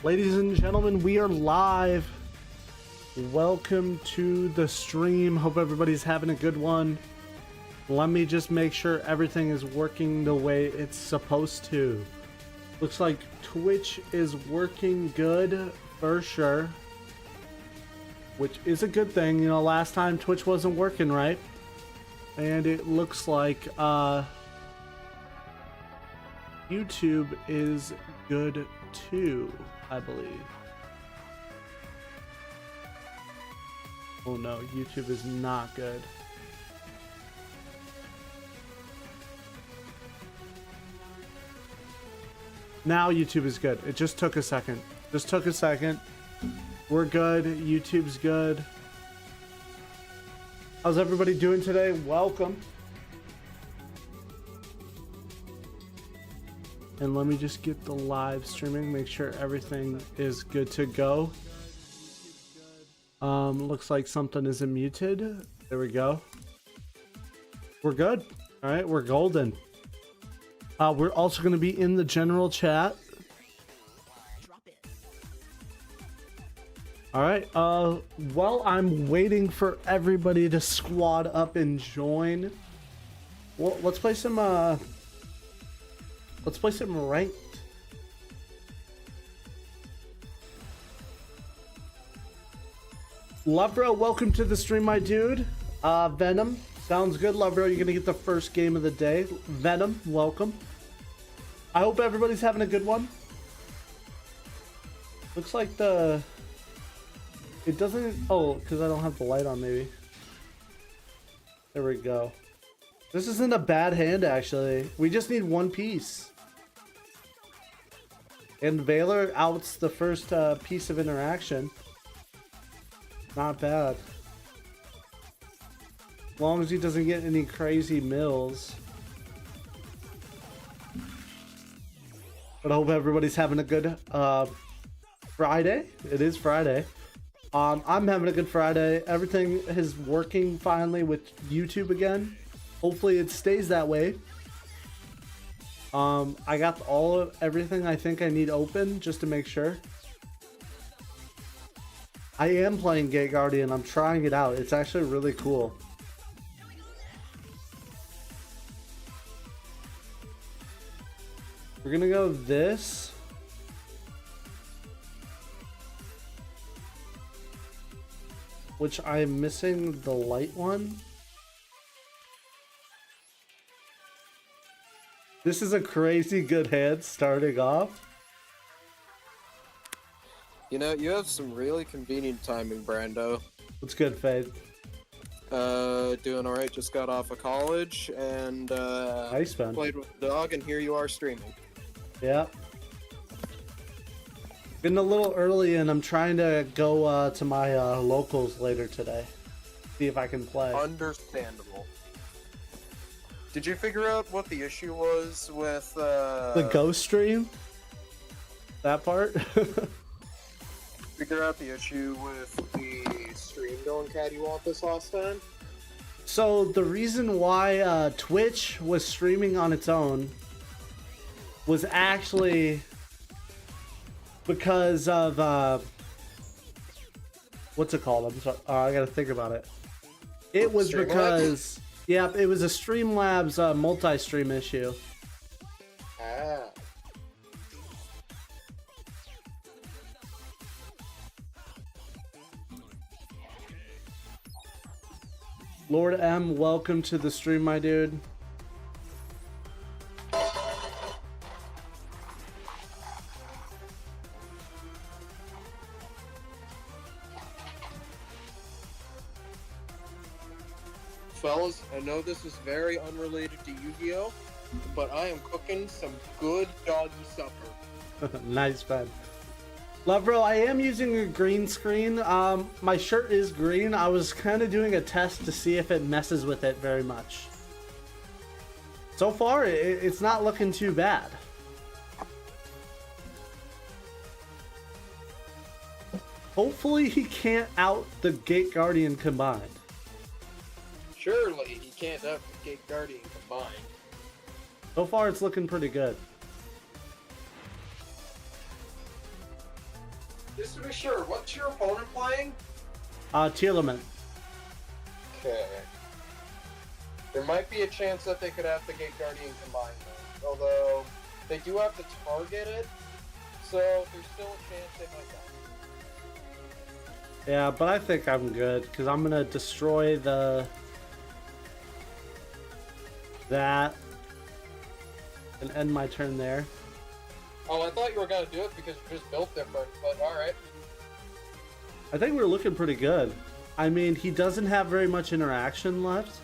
Ladies and gentlemen, we are live. Welcome to the stream. Hope everybody's having a good one. Let me just make sure everything is working the way it's supposed to. Looks like Twitch is working good for sure, which is a good thing. You know, last time Twitch wasn't working right, and it looks like YouTube is good too, I believe. Oh no, YouTube is not good. Now YouTube is good. It just took a second. Just took a second. We're good. YouTube's good. How's everybody doing today? Welcome. And let me just get the live streaming, make sure everything is good to go. Looks like something isn't muted. There we go. We're good. All right, we're golden. We're also going to be in the general chat. All right. While I'm waiting for everybody to squad up and join, well, let's play some ranked. Lovebro, welcome to the stream, my dude. Venom, sounds good. Lovebro, you're gonna get the first game of the day. Venom, welcome. I hope everybody's having a good one. Looks like it doesn't, oh, because I don't have the light on, maybe. There we go. This isn't a bad hand, actually. We just need one piece. And Valor outs the first piece of interaction. Not bad. As long as he doesn't get any crazy mills. But I hope everybody's having a good Friday. It is Friday. I'm having a good Friday. Everything is working finally with YouTube again. Hopefully it stays that way. I got everything I think I need open just to make sure. I am playing Gate Guardian. I'm trying it out. It's actually really cool. We're gonna go this. Which I'm missing the light one. This is a crazy good hand starting off. You know, you have some really convenient timing, Brando. What's good, Fade? Doing alright, just got off of college, and, nice, man. Played with the dog, and here you are streaming. Yeah. Getting a little early, and I'm trying to go, to my, locals later today. See if I can play. Understandable. Did you figure out what the issue was with, the ghost stream? That part? Figure out the issue with the stream going cattywampus last time? So the reason why Twitch was streaming on its own was actually because of what's it called? I'm sorry, I gotta think about it. It was because yeah, it was a Streamlabs multi-stream issue. Ah. Lord M, welcome to the stream, my dude. Fellas, I know this is very unrelated to Yu-Gi-Oh, but I am cooking some good doggy supper. Nice, man. Love, bro, I am using a green screen. My shirt is green. I was kind of doing a test to see if it messes with it very much. So far, it's not looking too bad. Hopefully he can't out the Gate Guardian combined. Surely he can't have the Gate Guardian combined. So far, it's looking pretty good. just to be sure, what's your opponent playing? Tearlament. Okay. There might be a chance that they could have the Gate Guardian combined, though. Although, they do have to target it, so there's still a chance they might die. Yeah, but I think I'm good, because I'm going to destroy that and end my turn there. Oh, I thought you were going to do it because you just built different, but alright. I think we're looking pretty good. I mean, he doesn't have very much interaction left.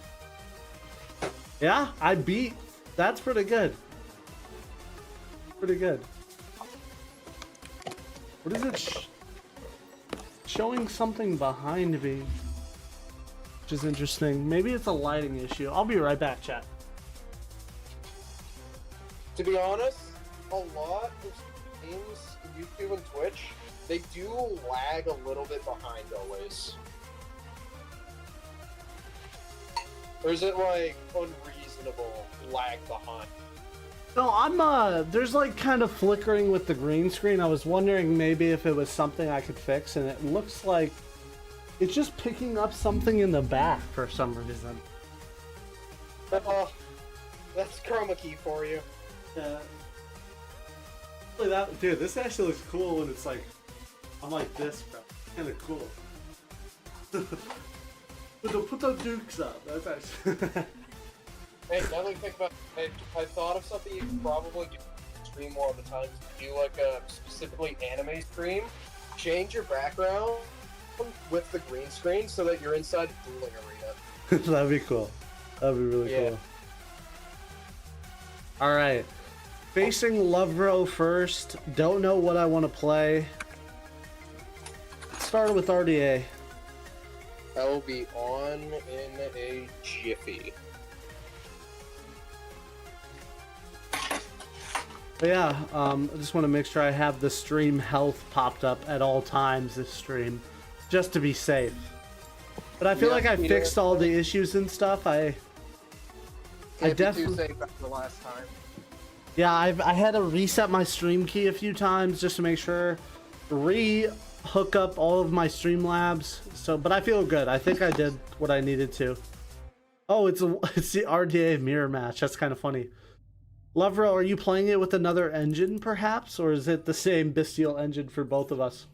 Yeah, I beat. That's pretty good. Pretty good. What is it? Showing something behind me, which is interesting. Maybe it's a lighting issue. I'll be right back, chat. To be honest, a lot of streams, YouTube and Twitch, they do lag a little bit behind always. Or is it like unreasonable lag behind? No, I'm there's like kind of flickering with the green screen. I was wondering maybe if it was something I could fix, and it looks like it's just picking up something in the back for some reason. Oh, that's chroma key for you. Yeah. Dude, this actually looks cool when it's like, I'm like this, bro. Kind of cool. Put the dukes up. That's actually. Hey, now that you think about it, I thought of something you could probably do stream more of the time. Do like a specifically anime stream. Change your background with the green screen so that you're inside the dueling arena. That'd be cool. That'd be really cool. Alright. Facing Lovero first. Don't know what I want to play. Start with RDA. I will be on in a jiffy. But yeah, I just want to make sure I have the stream health popped up at all times this stream, just to be safe. But I feel like I fixed all the issues and stuff. I definitely safe after the last time. Yeah, I had to reset my stream key a few times just to make sure, hook up all of my Streamlabs. So, but I feel good. I think I did what I needed to. Oh, it's the RDA mirror match. That's kind of funny. Lovero, are you playing it with another engine, perhaps? Or is it the same Bestial engine for both of us?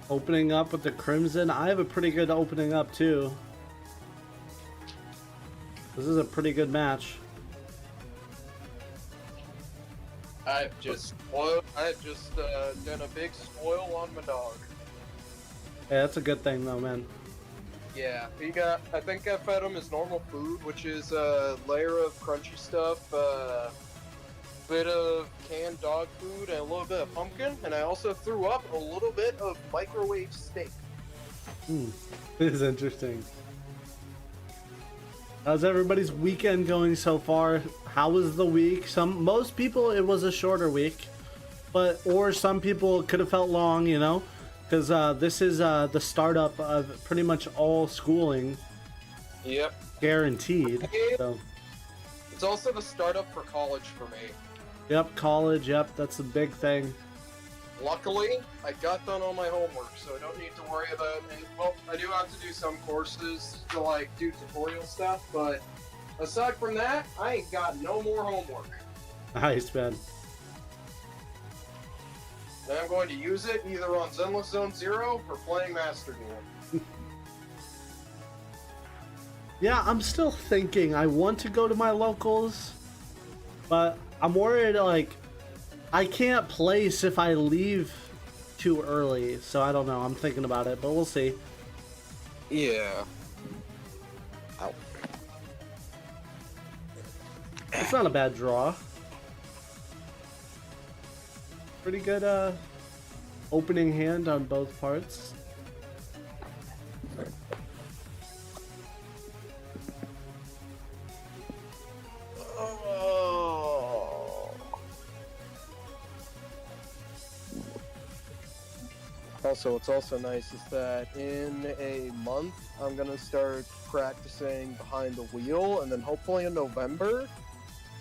Opening up with the Crimson. I have a pretty good opening up too. This is a pretty good match. I've just done a big spoil on my dog. Yeah, that's a good thing though, man. Yeah, I think I fed him his normal food, which is a layer of crunchy stuff, bit of canned dog food, and a little bit of pumpkin, and I also threw up a little bit of microwave steak. This is interesting. How's everybody's weekend going so far? How was the week? Most people it was a shorter week, or some people it could have felt long, you know, because this is the startup of pretty much all schooling. Yep. Guaranteed. So. It's also the startup for college for me. Yep, college. Yep, that's the big thing. Luckily, I got done all my homework, so I don't need to worry about it. Well, I do have to do some courses to like do tutorial stuff, but aside from that, I ain't got no more homework. Nice, man. And I'm going to use it either on Zenless Zone Zero or playing Master Duel. Yeah, I'm still thinking I want to go to my locals, but I'm worried like I can't place if I leave too early, so I don't know. I'm thinking about it, but we'll see. Yeah. Ow. It's not a bad draw. Pretty good opening hand on both parts. Oh. Also, what's also nice is that in a month, I'm gonna start practicing behind the wheel, and then hopefully in November,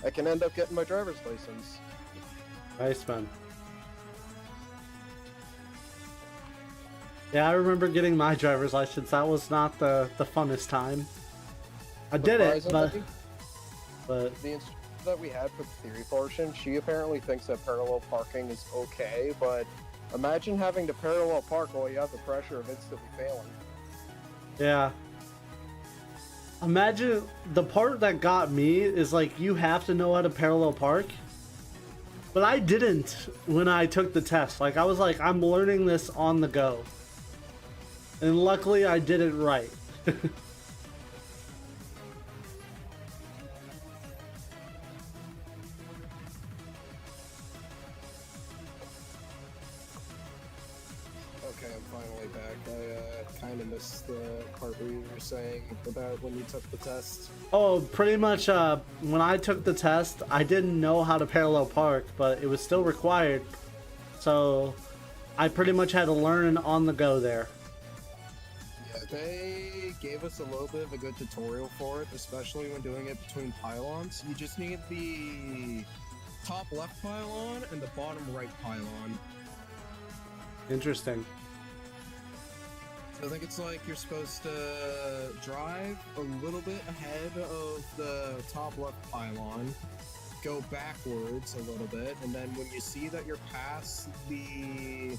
I can end up getting my driver's license. Nice, man. Yeah, I remember getting my driver's license. That was not the funnest time. I did it, but the instructor that we had for the theory portion, she apparently thinks that parallel parking is okay, but imagine having to parallel park while you have the pressure of instantly failing. yeah. Imagine the part that got me is like you have to know how to parallel park. But I didn't when I took the test. Like I was like, I'm learning this on the go. And luckily I did it right. Okay, I'm finally back. I kind of missed the part where you were saying about when you took the test. Oh, pretty much when I took the test, I didn't know how to parallel park, but it was still required. So I pretty much had to learn on the go there. Yeah, they gave us a little bit of a good tutorial for it, especially when doing it between pylons. You just need the top left pylon and the bottom right pylon. Interesting. So I think it's like you're supposed to drive a little bit ahead of the top left pylon, go backwards a little bit, and then when you see that you're past the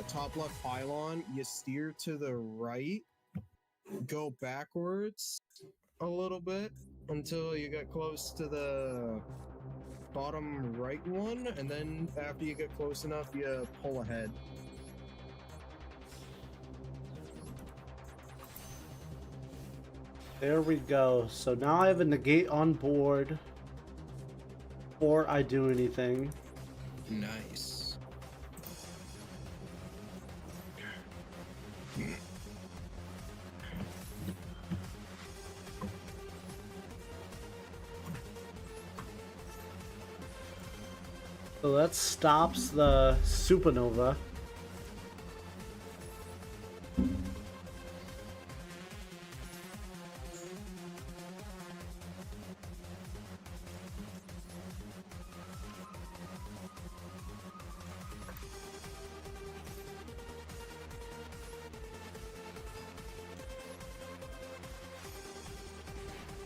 top left pylon, you steer to the right, go backwards a little bit until you get close to the bottom right one, and then after you get close enough, you pull ahead. There we go. So now I have a negate on board before I do anything. Nice. So that stops the supernova.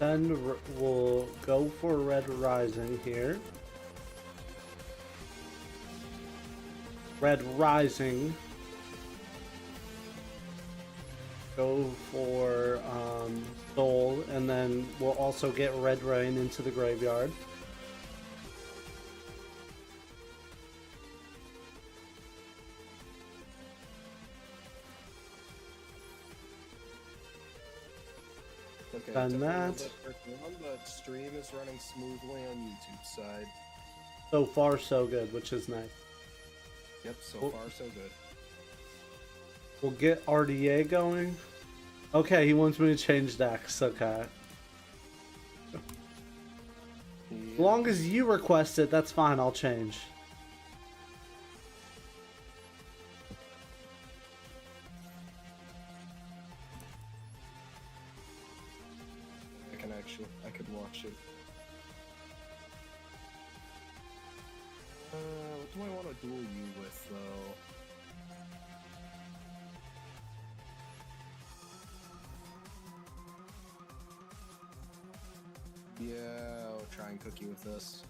Then we'll go for Red Rising here. Red Rising. Go for Soul, and then we'll also get Red Rain into the graveyard. Okay, Done that. But stream is running smoothly on YouTube side. So far, so good, which is nice. Yep, so far so good. We'll get RDA going. Okay, he wants me to change decks. Okay. As long as you request it, that's fine. I'll change. I could watch it. What do I want to duel you with, though? Yeah, I'll try and cook you with this.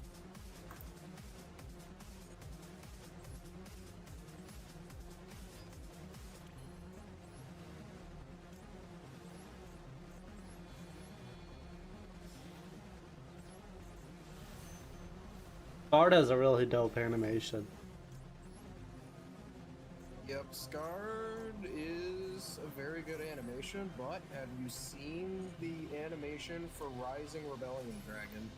Guard has a really dope animation. Yep, Scarred is a very good animation, but have you seen the animation for Rising Rebellion Dragon?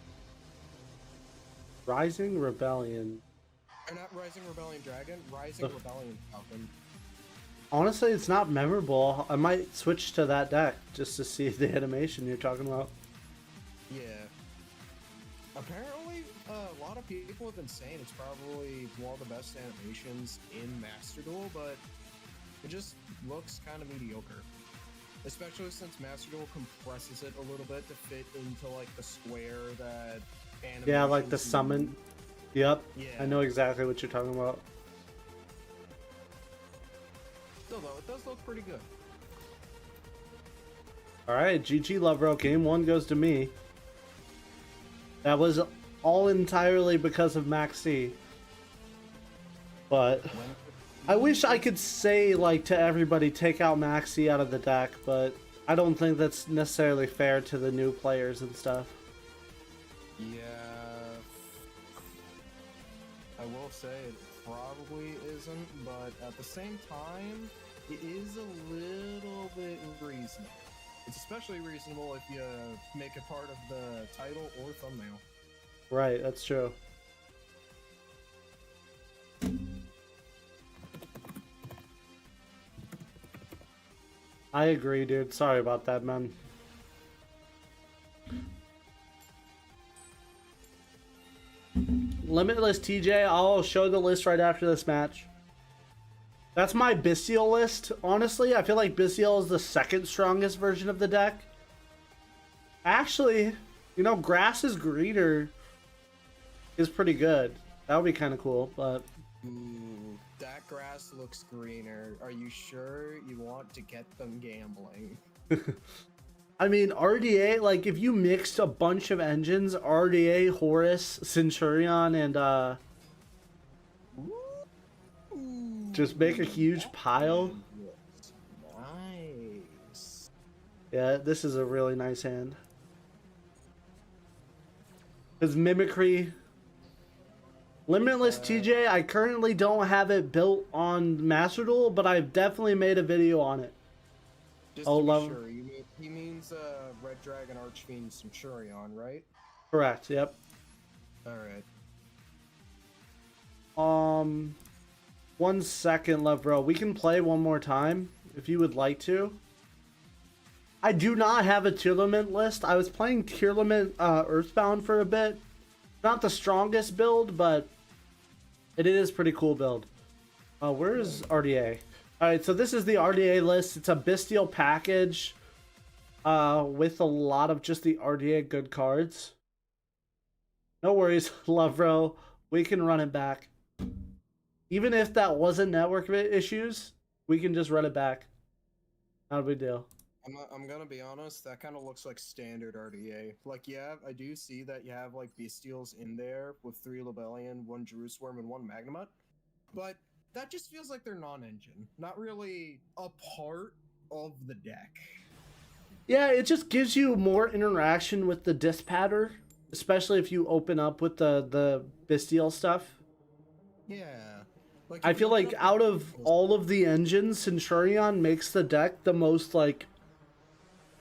Rising Rebellion. Or not Rising Rebellion Dragon, Rising Rebellion Falcon. Honestly, it's not memorable. I might switch to that deck just to see the animation you're talking about. Yeah. Apparently, a lot of people have been saying it's probably one of the best animations in Master Duel, but it just looks kind of mediocre. Especially since Master Duel compresses it a little bit to fit into like the square that animations. Yeah, like the summon. Yep. Yeah. I know exactly what you're talking about. Still though, it does look pretty good. Alright, GG Lovebro. Game 1 goes to me. That was all entirely because of Max C. But I wish I could say, like, to everybody, take out Max C out of the deck, but I don't think that's necessarily fair to the new players and stuff. Yeah. I will say it probably isn't, but at the same time, it is a little bit reasonable. It's especially reasonable if you make it part of the title or thumbnail. Right, that's true. I agree, dude. Sorry about that, man. Limitless TJ, I'll show the list right after this match. That's my Bestial list. Honestly, I feel like Bestial is the second strongest version of the deck. Actually, you know, Grass's Greeter is pretty good. That would be kind of cool, but... Ooh, that grass looks greener. Are you sure you want to get them gambling? I mean, RDA, like, if you mixed a bunch of engines, RDA, Horus, Centurion, and, just make a huge pile. Nice. Yeah, this is a really nice hand. Because Mimicry... Limitless TJ, I currently don't have it built on Master Duel, but I've definitely made a video on it. Just Oh, to be love. sure, he means Red Dragon Archfiend Centurion, right? Correct, yep. Alright. 1 second, love bro. We can play one more time if you would like to. I do not have a tier limit list. I was playing tier limit Earthbound for a bit. Not the strongest build, but it is pretty cool build. Where is RDA? Alright, so this is the RDA list. It's a Bestial package with a lot of just the RDA good cards. No worries, love bro. We can run it back. Even if that wasn't network issues, we can just run it back. Not a big deal. I'm gonna be honest, that kind of looks like standard RDA. Like, yeah, I do see that you have, like, Bestials in there with 3 Lebellion, 1 Jerusalem, and 1 Magnamut. But that just feels like they're non-engine. Not really a part of the deck. Yeah, it just gives you more interaction with the Dispatter, especially if you open up with the Bestial stuff. Yeah. Like, I feel like out of all of the engines, Centurion makes the deck the most, like,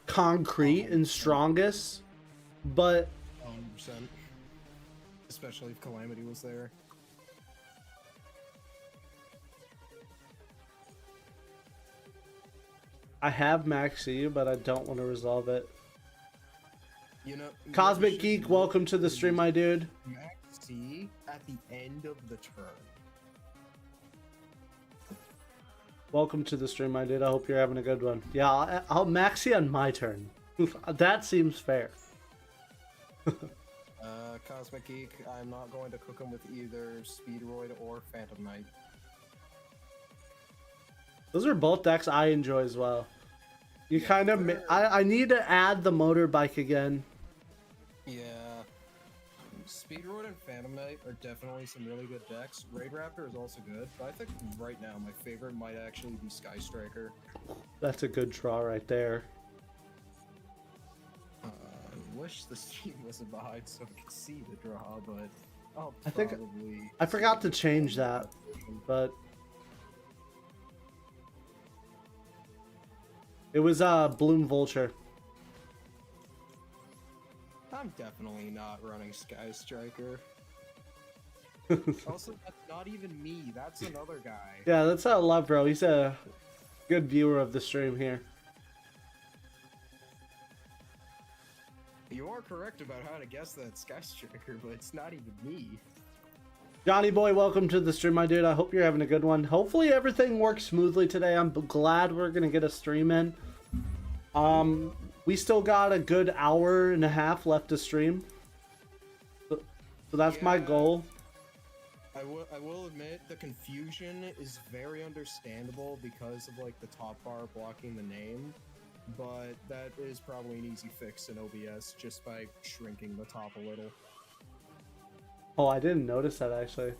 concrete and strongest, but 100%. Especially if Calamity was there. I have Maxi, but I don't want to resolve it. You know, Cosmic Geek, welcome to the stream, my dude. Maxi at the end of the turn. Welcome to the stream, my dude. I hope you're having a good one. Yeah, I'll Maxi on my turn. That seems fair. Cosmic Geek, I'm not going to cook him with either Speedroid or Phantom Knight. Those are both decks I enjoy as well. You Yeah, kind of... I need to add the motorbike again. Yeah. Speedroid and Phantom Knight are definitely some really good decks. Raid Raptor is also good, but I think right now my favorite might actually be Sky Striker. That's a good draw right there. I wish the stream wasn't behind so I could see the draw, but I'll I think probably I forgot to change that, but it was Bloom Vulture. I'm definitely not running Sky Striker. Also, that's not even me. That's another guy. Yeah, that's Love Bro. He's a good viewer of the stream here. You are correct about how to guess that Sky Striker, but it's not even me. Johnny Boy, welcome to the stream, my dude. I hope you're having a good one. Hopefully everything works smoothly today. I'm glad we're gonna get a stream in. We still got a good hour and a half left to stream, so that's my goal. I will admit the confusion is very understandable because of like the top bar blocking the name, but that is probably an easy fix in OBS just by shrinking the top a little. Oh, I didn't notice that actually.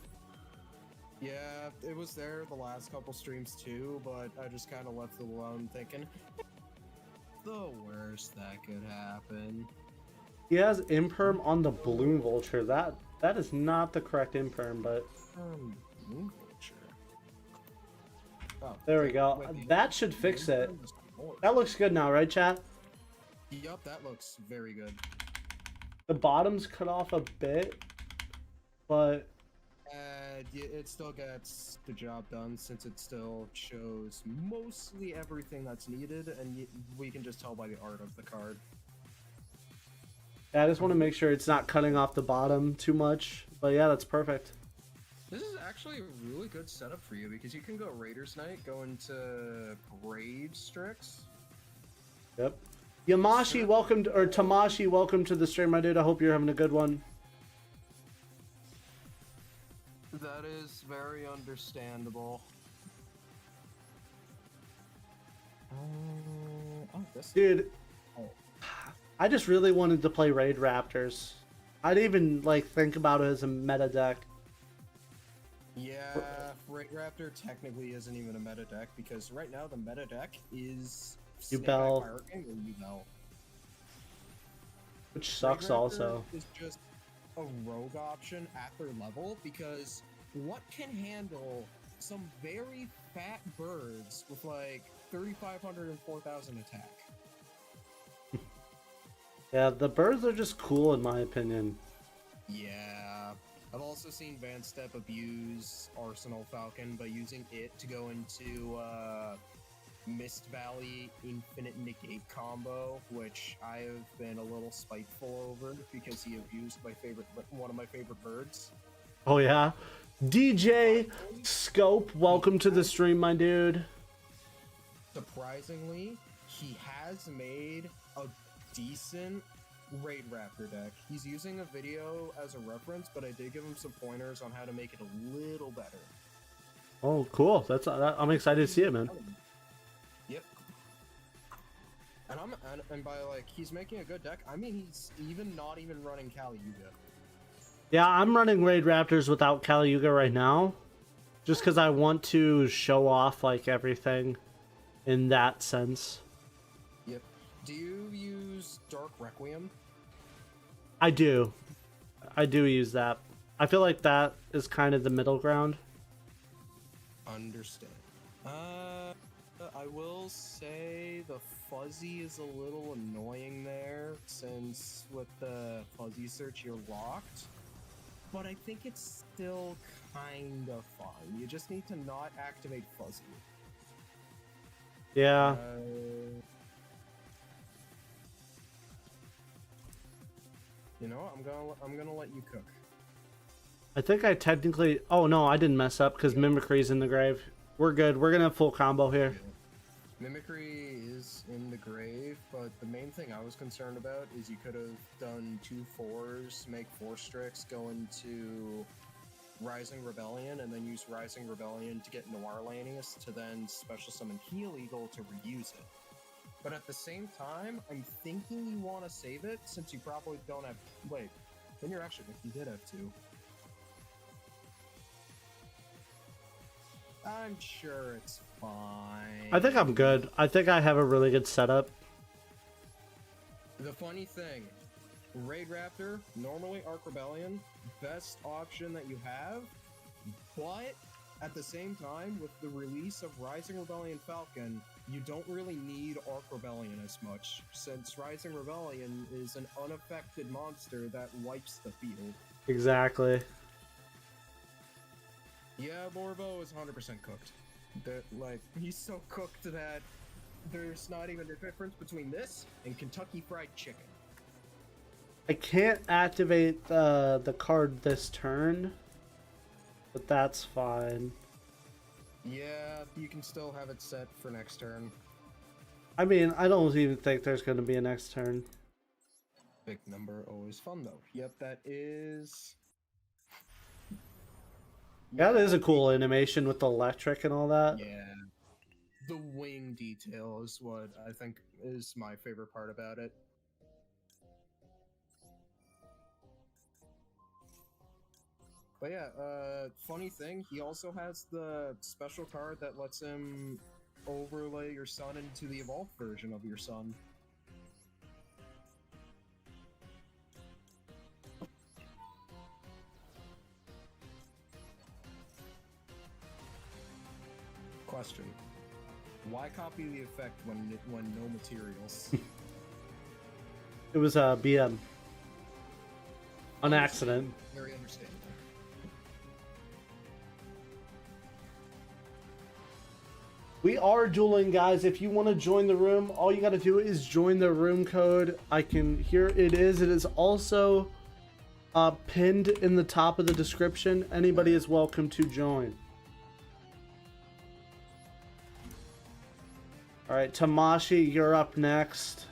Yeah, it was there the last couple streams too, but I just kind of left it alone thinking, the worst that could happen. He has imperm on the Bloom Vulture. That is not the correct imperm, but Bloom Vulture. Oh, there we go. wait, That should fix it. Imperm is more. That looks good now, right, chat? Yup, that looks very good. The bottom's cut off a bit, but It still gets the job done since it still shows mostly everything that's needed, and we can just tell by the art of the card. yeah, I just want to make sure it's not cutting off the bottom too much. But yeah, that's perfect. This is actually a really good setup for you because you can go Raiders Night, go into Brave Strix. Yep. Yamashi, welcome to, or Tamashi, welcome to the stream, my dude. I hope you're having a good one. That is very understandable. Dude, I just really wanted to play Raid Raptors. I'd even like think about it as a meta deck. Yeah, Raid Raptor technically isn't even a meta deck because right now the meta deck is Yubel. Snake Eye Pirate King or Yubel. Which sucks Raid Raptor also. is just a rogue option at their level because what can handle some very fat birds with like 3,500 and 4,000 attack? Yeah, the birds are just cool in my opinion. Yeah. I've also seen Van Step abuse Arsenal Falcon by using it to go into Mist Valley Infinite Negate combo, which I have been a little spiteful over because he abused one of my favorite birds. Oh yeah? DJ Scope, welcome to the stream, my dude. Surprisingly, he has made a decent Raid Raptor deck. He's using a video as a reference, but I did give him some pointers on how to make it a little better. Oh, cool. I'm excited to see it, man. Yep. And by like he's making a good deck, I mean he's not even running Kali Yuga. Yeah, I'm running Raid Raptors without Kali Yuga right now, just because I want to show off like everything in that sense. Yep. Do you use Dark Requiem? I do use that. I feel like that is kind of the middle ground. Understand. I will say the fuzzy is a little annoying there, since with the fuzzy search you're locked. But I think it's still kind of fun. You just need to not activate fuzzy. Yeah. You know, I'm gonna let you cook. I think I technically... Oh, no, I didn't mess up because Mimicry's in the grave. We're good. We're going to have full combo here. Mimicry is in the grave, but the main thing I was concerned about is you could have done 2 4s, make 4 Strix, go into Rising Rebellion, and then use Rising Rebellion to get Noir Lanius to then special summon Heal Eagle to reuse it. But at the same time, I'm thinking you want to save it since you probably don't have... Wait, then you're actually... You did have 2. I'm sure it's fine. I think I'm good. I think I have a really good setup. The funny thing, Raid Raptor, normally Arc Rebellion, best option that you have, but at the same time, with the release of Rising Rebellion Falcon, you don't really need Arc Rebellion as much, since Rising Rebellion is an unaffected monster that wipes the field. Exactly. Yeah, Morbo is 100% cooked. Like, he's so cooked that there's not even a difference between this and Kentucky Fried Chicken. I can't activate the card this turn, but that's fine. Yeah, you can still have it set for next turn. I mean, I don't even think there's going to be a next turn. Big number, always fun though. Yep, that is... That is a cool animation with the electric and all that. Yeah. The wing detail is what I think is my favorite part about it. But yeah, funny thing, he also has the special card that lets him overlay your son into the evolved version of your son. Question. Why copy the effect when no materials? It was a BM. On accident. Very understandable. We are dueling, guys. If you want to join the room, all you got to do is join the room code. Here it is. It is also pinned in the top of the description. Anybody is welcome to join. All right, Tamashi, you're up next.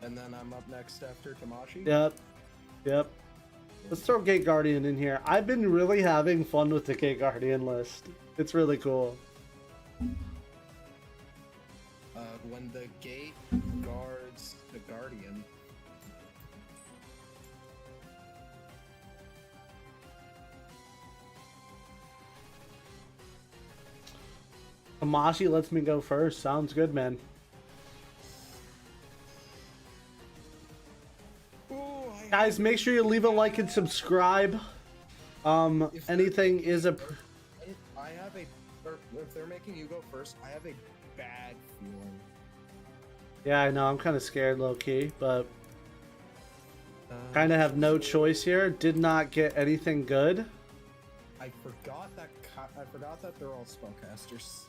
And then I'm up next after Tamashi? Yep. Let's throw Gate Guardian in here. I've been really having fun with the Gate Guardian list. It's really cool. When the gate guards the Guardian. Tamashi lets me go first. Sounds good, man. Guys, make sure you leave a like and subscribe. Anything is a... I have a... If they're making you go first, I have a bad feeling. Yeah, I know. I'm kind of scared, low-key, but... kind of have no choice here. Did not get anything good. I forgot that they're all spellcasters.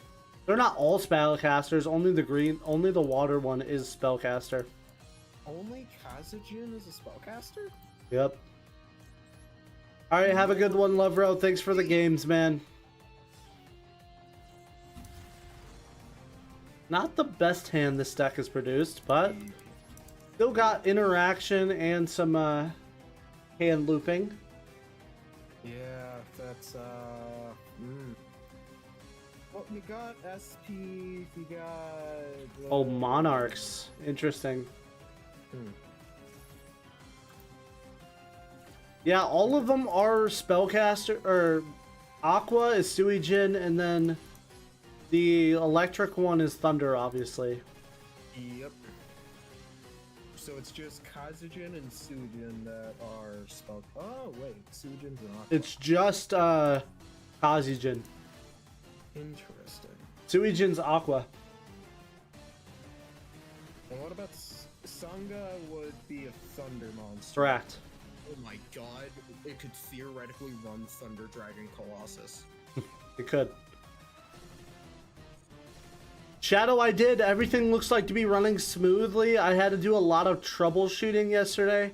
They're not all spellcasters. Only the water one is spellcaster. Only Kazajin is a spellcaster? Yep. Alright, have a good one, Lovero. Thanks for the games, man. Not the best hand this deck has produced, but still got interaction and some hand looping. Yeah, that's Well, you got SP, you got... Oh, Monarchs. Interesting. Yeah, all of them are spellcaster, or Aqua is Suijin, and then the electric one is Thunder, obviously. Yep. So it's just Kazajin and Suijin that are spell... Oh, wait, Suijin's not. It's just Kazijin. Interesting. Suijin's Aqua. And what about Sangha would be a Thunder monster? Correct. Oh my god, it could theoretically run Thunder Dragon Colossus. It could. Shadow, I did. Everything looks like to be running smoothly. I had to do a lot of troubleshooting yesterday,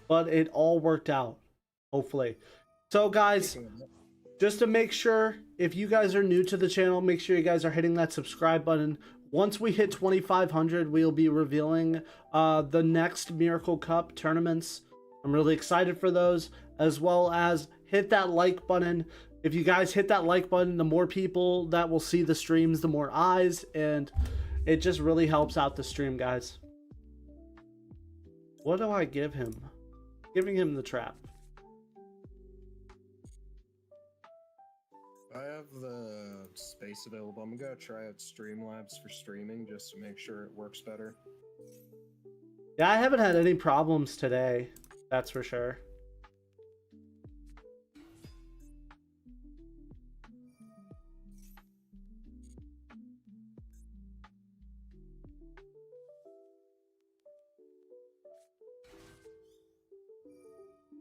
but it all worked out, hopefully. So, guys, just to make sure, if you guys are new to the channel, make sure you guys are hitting that subscribe button. Once we hit 2,500, we'll be revealing the next Miracle Cup tournaments. I'm really excited for those, as well as hit that like button. If you guys hit that like button, the more people that will see the streams, the more eyes, and it just really helps out the stream, guys. What do I give him? Giving him the trap. I have the space available. I'm gonna try out Streamlabs for streaming just to make sure it works better. Yeah, I haven't had any problems today. That's for sure.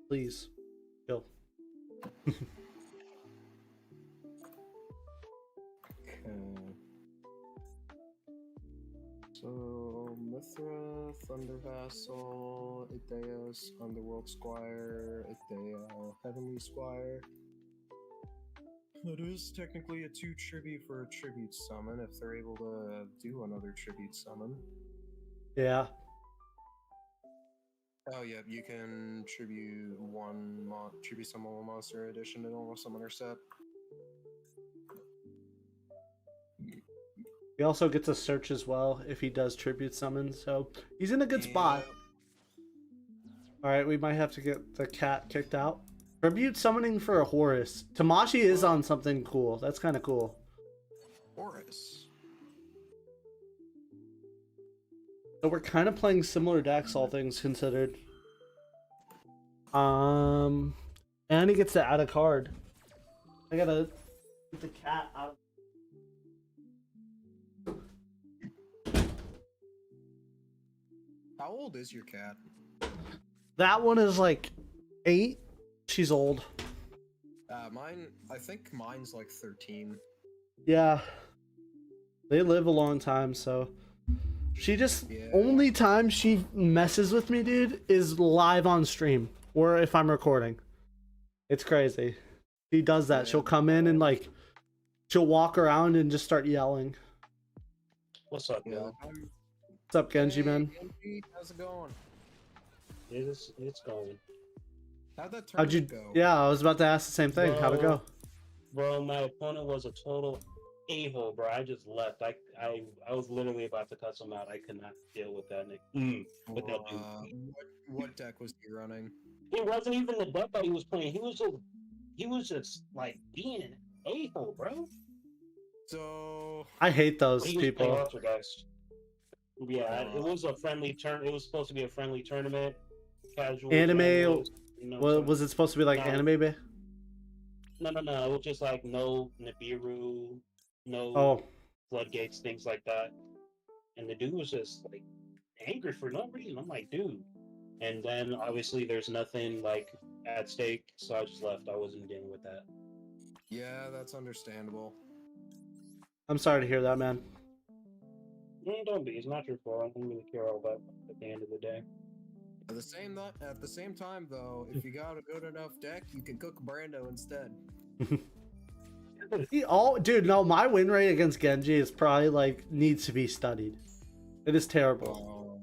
Please, chill. Okay. So, Mithra, Thunder Vassal, Ideas, Underworld Squire, Idea, Heavenly Squire. It is technically a 2 tribute for a tribute summon if they're able to do another tribute summon. Yeah. Oh yeah, you can tribute tribute summon one monster in addition to normal summoner set. He also gets a search as well if he does tribute summon, so he's in a good spot. Alright, we might have to get the cat kicked out. Tribute summoning for a Horus. Tamashi is on something cool. That's kind of cool. Horus. So we're kind of playing similar decks, all things considered. And he gets to add a card. I gotta get the cat out. How old is your cat? That one is like 8. She's old. I think mine's like 13. Yeah. They live a long time, so she just only time she messes with me, dude, is live on stream or if I'm recording. It's crazy. She does that. She'll come in and like she'll walk around and just start yelling. What's up, Yeah. yo? What's up, Genji, man? Genji, how's it going? It's going. How'd that How'd you tournament go? Yeah, I was about to ask the same thing. How'd it go? Bro, my opponent was a total a-hole, bro. I just left. I was literally about to cut him out. I could not deal with that. With that dude. What deck was he running? It wasn't even the deck that he was playing. He was just like being an a-hole, bro. So I hate those He was playing people. Altergeist. Yeah, it was a friendly turn. It was supposed to be a friendly tournament. Casual. Anime. friendlies, you know, so- Was it supposed to be like No. anime? No. It was just like no Nibiru, no Oh, floodgates, things like that. And the dude was just like angry for no reason. I'm like, dude. And then obviously there's nothing like at stake, so I just left. I wasn't dealing with that. yeah, that's understandable. I'm sorry to hear that, man. Don't be. It's not your fault. I don't really care all that at the end of the day. At the same time, though, if you got a good enough deck, you can cook Brando instead. Dude, no, my win rate against Genji is probably like needs to be studied. It is terrible.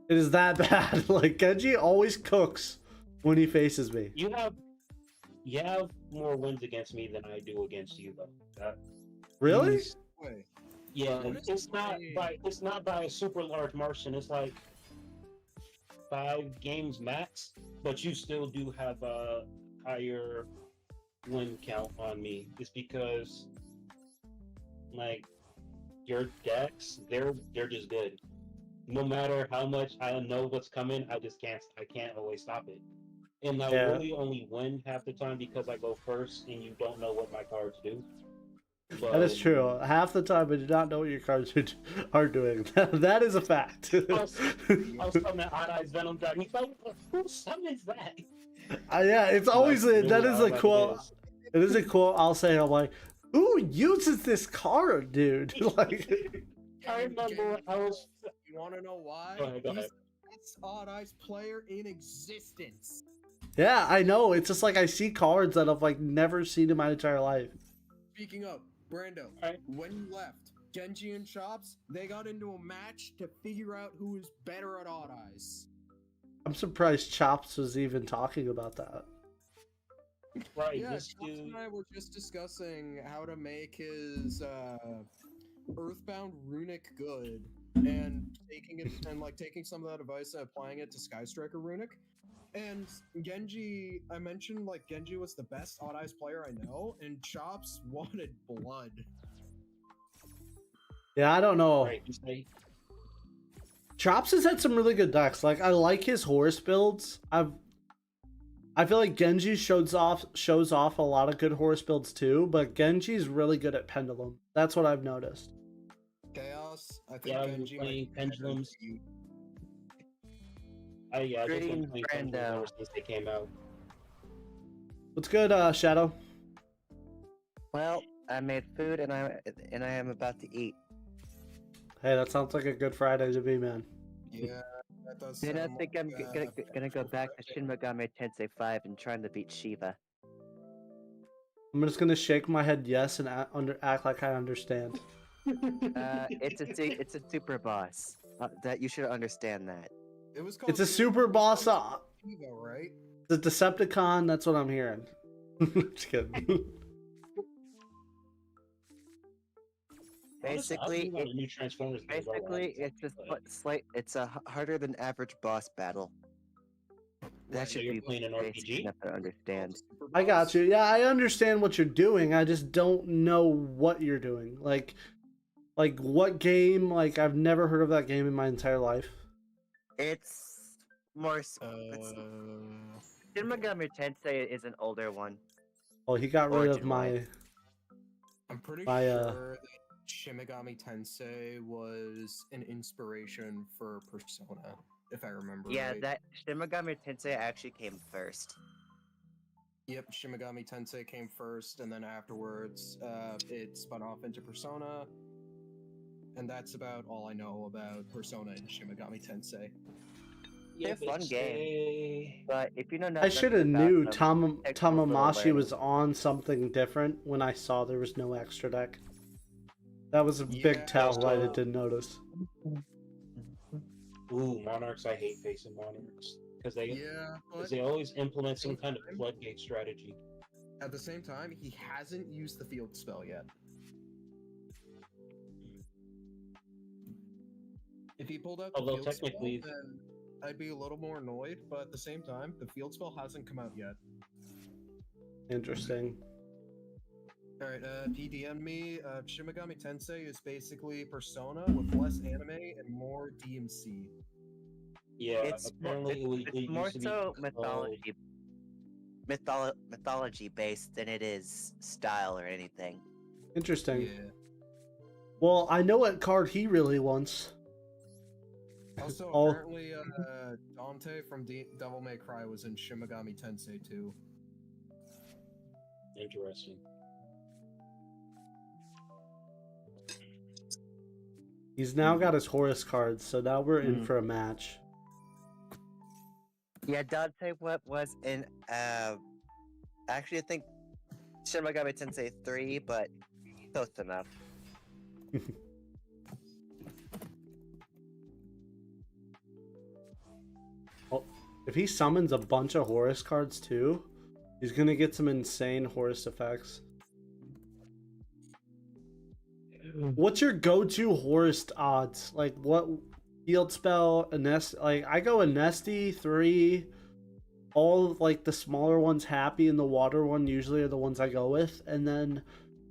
It is that bad. Like Genji always cooks when he faces me. You have more wins against me than I do against you, though. Really? Wait, Yeah, Honestly- it's not by a super large margin. It's like 5 games max, but you still do have a higher win count on me. It's because like your decks, they're just good. No matter how much I know what's coming, I can't always stop it. And I really only win half the time because I go first and you don't know what my cards do. But, That is true. Half the time I do not know what your cards are doing. That is a fact. I was summoning Odd Eyes Venom Dragon. He's like, who summons that? Yeah, it's always that is a Like quote. It is a quote. I'll say. I'm like, who uses this card, dude? Like, I remember I was. You want to know why? Go ahead. He's the best Odd Eyes player in existence. yeah, I know. It's just like I see cards that I've like never seen in my entire life. Speaking of, Brando, Alright. when you left, Genji and Chops, they got into a match to figure out who is better at Odd Eyes. I'm surprised Chops was even talking about that. Right, Yeah, this Chops dude. and I were just discussing how to make his Earthbound Runic good, and taking some of that advice and applying it to Skystriker Runic. And Genji, I mentioned like Genji was the best Odd Eyes player I know, and Chops wanted blood. Yeah, I don't know. Right, you say. Chops has had some really good decks. Like I like his horse builds. I feel like Genji shows off a lot of good horse builds too, but Genji's really good at Pendulum. That's what I've noticed. Chaos. I think Yeah, Genji we're playing might be pendulums. better than you. I've just been Greetings, playing pendulums Brando. ever since they came out. What's good, Shadow? Well, I made food and I am about to eat. Hey, that sounds like a good Friday to me, man. Yeah, that does. Then I sound think like, I'm gonna go back to Shin Megami Tensei 5 and trying to beat Shiva. I'm just gonna shake my head yes and act like I understand. It's a super boss. That you should understand that. It was called It's a super boss. Evo, right? The Decepticon. That's what I'm hearing. Just kidding. Basically, Honestly, I don't know about the new Transformers game, but it's just it's a harder than average boss battle. That Right, should you're be playing an basic RPG? enough to understand. Super I got boss? you. Yeah, I understand what you're doing. I just don't know what you're doing. Like what game? Like I've never heard of that game in my entire life. It's more. Shin Megami Tensei is an older one. Oh, he got rid of Origin-wise. my. I'm pretty By, sure that Shin Megami Tensei was an inspiration for Persona, if I remember Yeah, right. that Shin Megami Tensei actually came first. Yep, Shin Megami Tensei came first, and then afterwards, it spun off into Persona. And that's about all I know about Persona and Shin Megami Tensei. They're but fun it's games. But if you know I nothing should have about knew them, takes a little Tamamashi learning. was on something different when I saw there was no extra deck. That was a Yeah, big tell why I so- didn't notice. Ooh, Monarchs! I hate facing Monarchs because Yeah, but they always implement some kind of floodgate strategy. at the same time, he hasn't used the field spell yet. If he pulled out the Although field technically- spell, then I'd be a little more annoyed, but at the same time, the field spell hasn't come out yet. Interesting. Alright, PDM me. Shin Megami Tensei is basically Persona with less anime and more DMC. Yeah, It's apparently it more used to be so called- mythology based than it is style or anything. Interesting. Yeah. Well, I know what card he really wants. Also, Oh. apparently, Dante from Devil May Cry was in Shin Megami Tensei too. Interesting. He's now got his Horus cards, so now we're in Hmm. for a match. Yeah, Dante was in actually I think Shin Megami Tensei 3, but close enough. Well, if he summons a bunch of Horus cards too, he's gonna get some insane Horus effects. What's your go-to Horus odds? Like what field spell, a nest? Like I go a Nesty 3. All of, like the smaller ones, Happy and the water one usually are the ones I go with, and then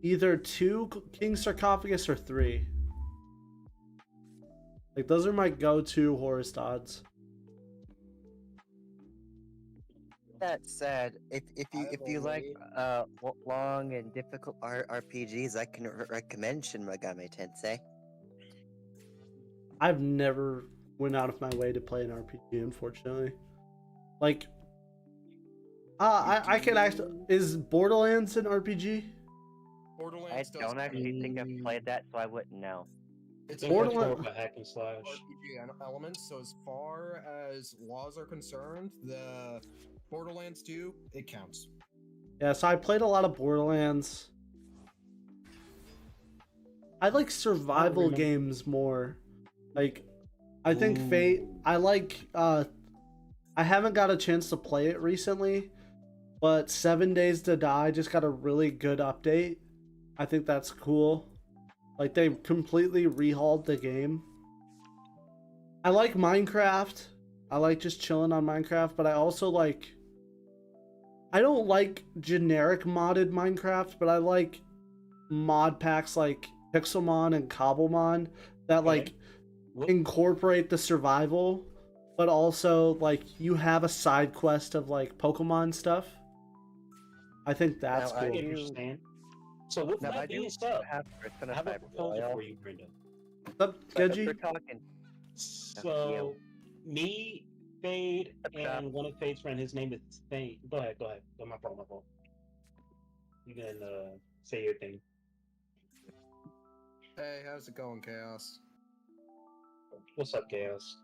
either 2 King Sarcophagus or 3. Like those are my go-to Horus odds. That said, if you like I've long and difficult RPGs, I can recommend Shin Megami Tensei. I've never went out of my way to play an RPG, unfortunately. Like, I can actually. Is Borderlands an RPG? I Borderlands does don't actually think I've Mm. played that, so I wouldn't know. It's I a think that's more Borderlands- of a hack and slash. RPG elements. So as far as laws are concerned, the Borderlands 2 it counts. Yeah, so I played a lot of Borderlands. I like survival remember. games more. Like, I think Ooh. Fate. I like. I haven't got a chance to play it recently, but 7 Days to Die just got a really good update. I think that's cool. Like they completely rehauled the game. I like Minecraft. I like just chilling on Minecraft, but I also like. I don't like generic modded Minecraft, but I like mod packs like Pixelmon and Cobblemon that like incorporate the survival, but also like you have a side quest of like Pokemon stuff. I think that's Now, cool. I do- Understand. So with Now, I that do being said, have I Persona have a 5 proposal Royal. for you, Brando. What's up, But if Genji? we're talking, So, me, Fade, and one of Fade's friend, his name is Fade. Go ahead. Oh, my fault. You can say your thing. Hey, how's it going, Chaos? What's up, Chaos?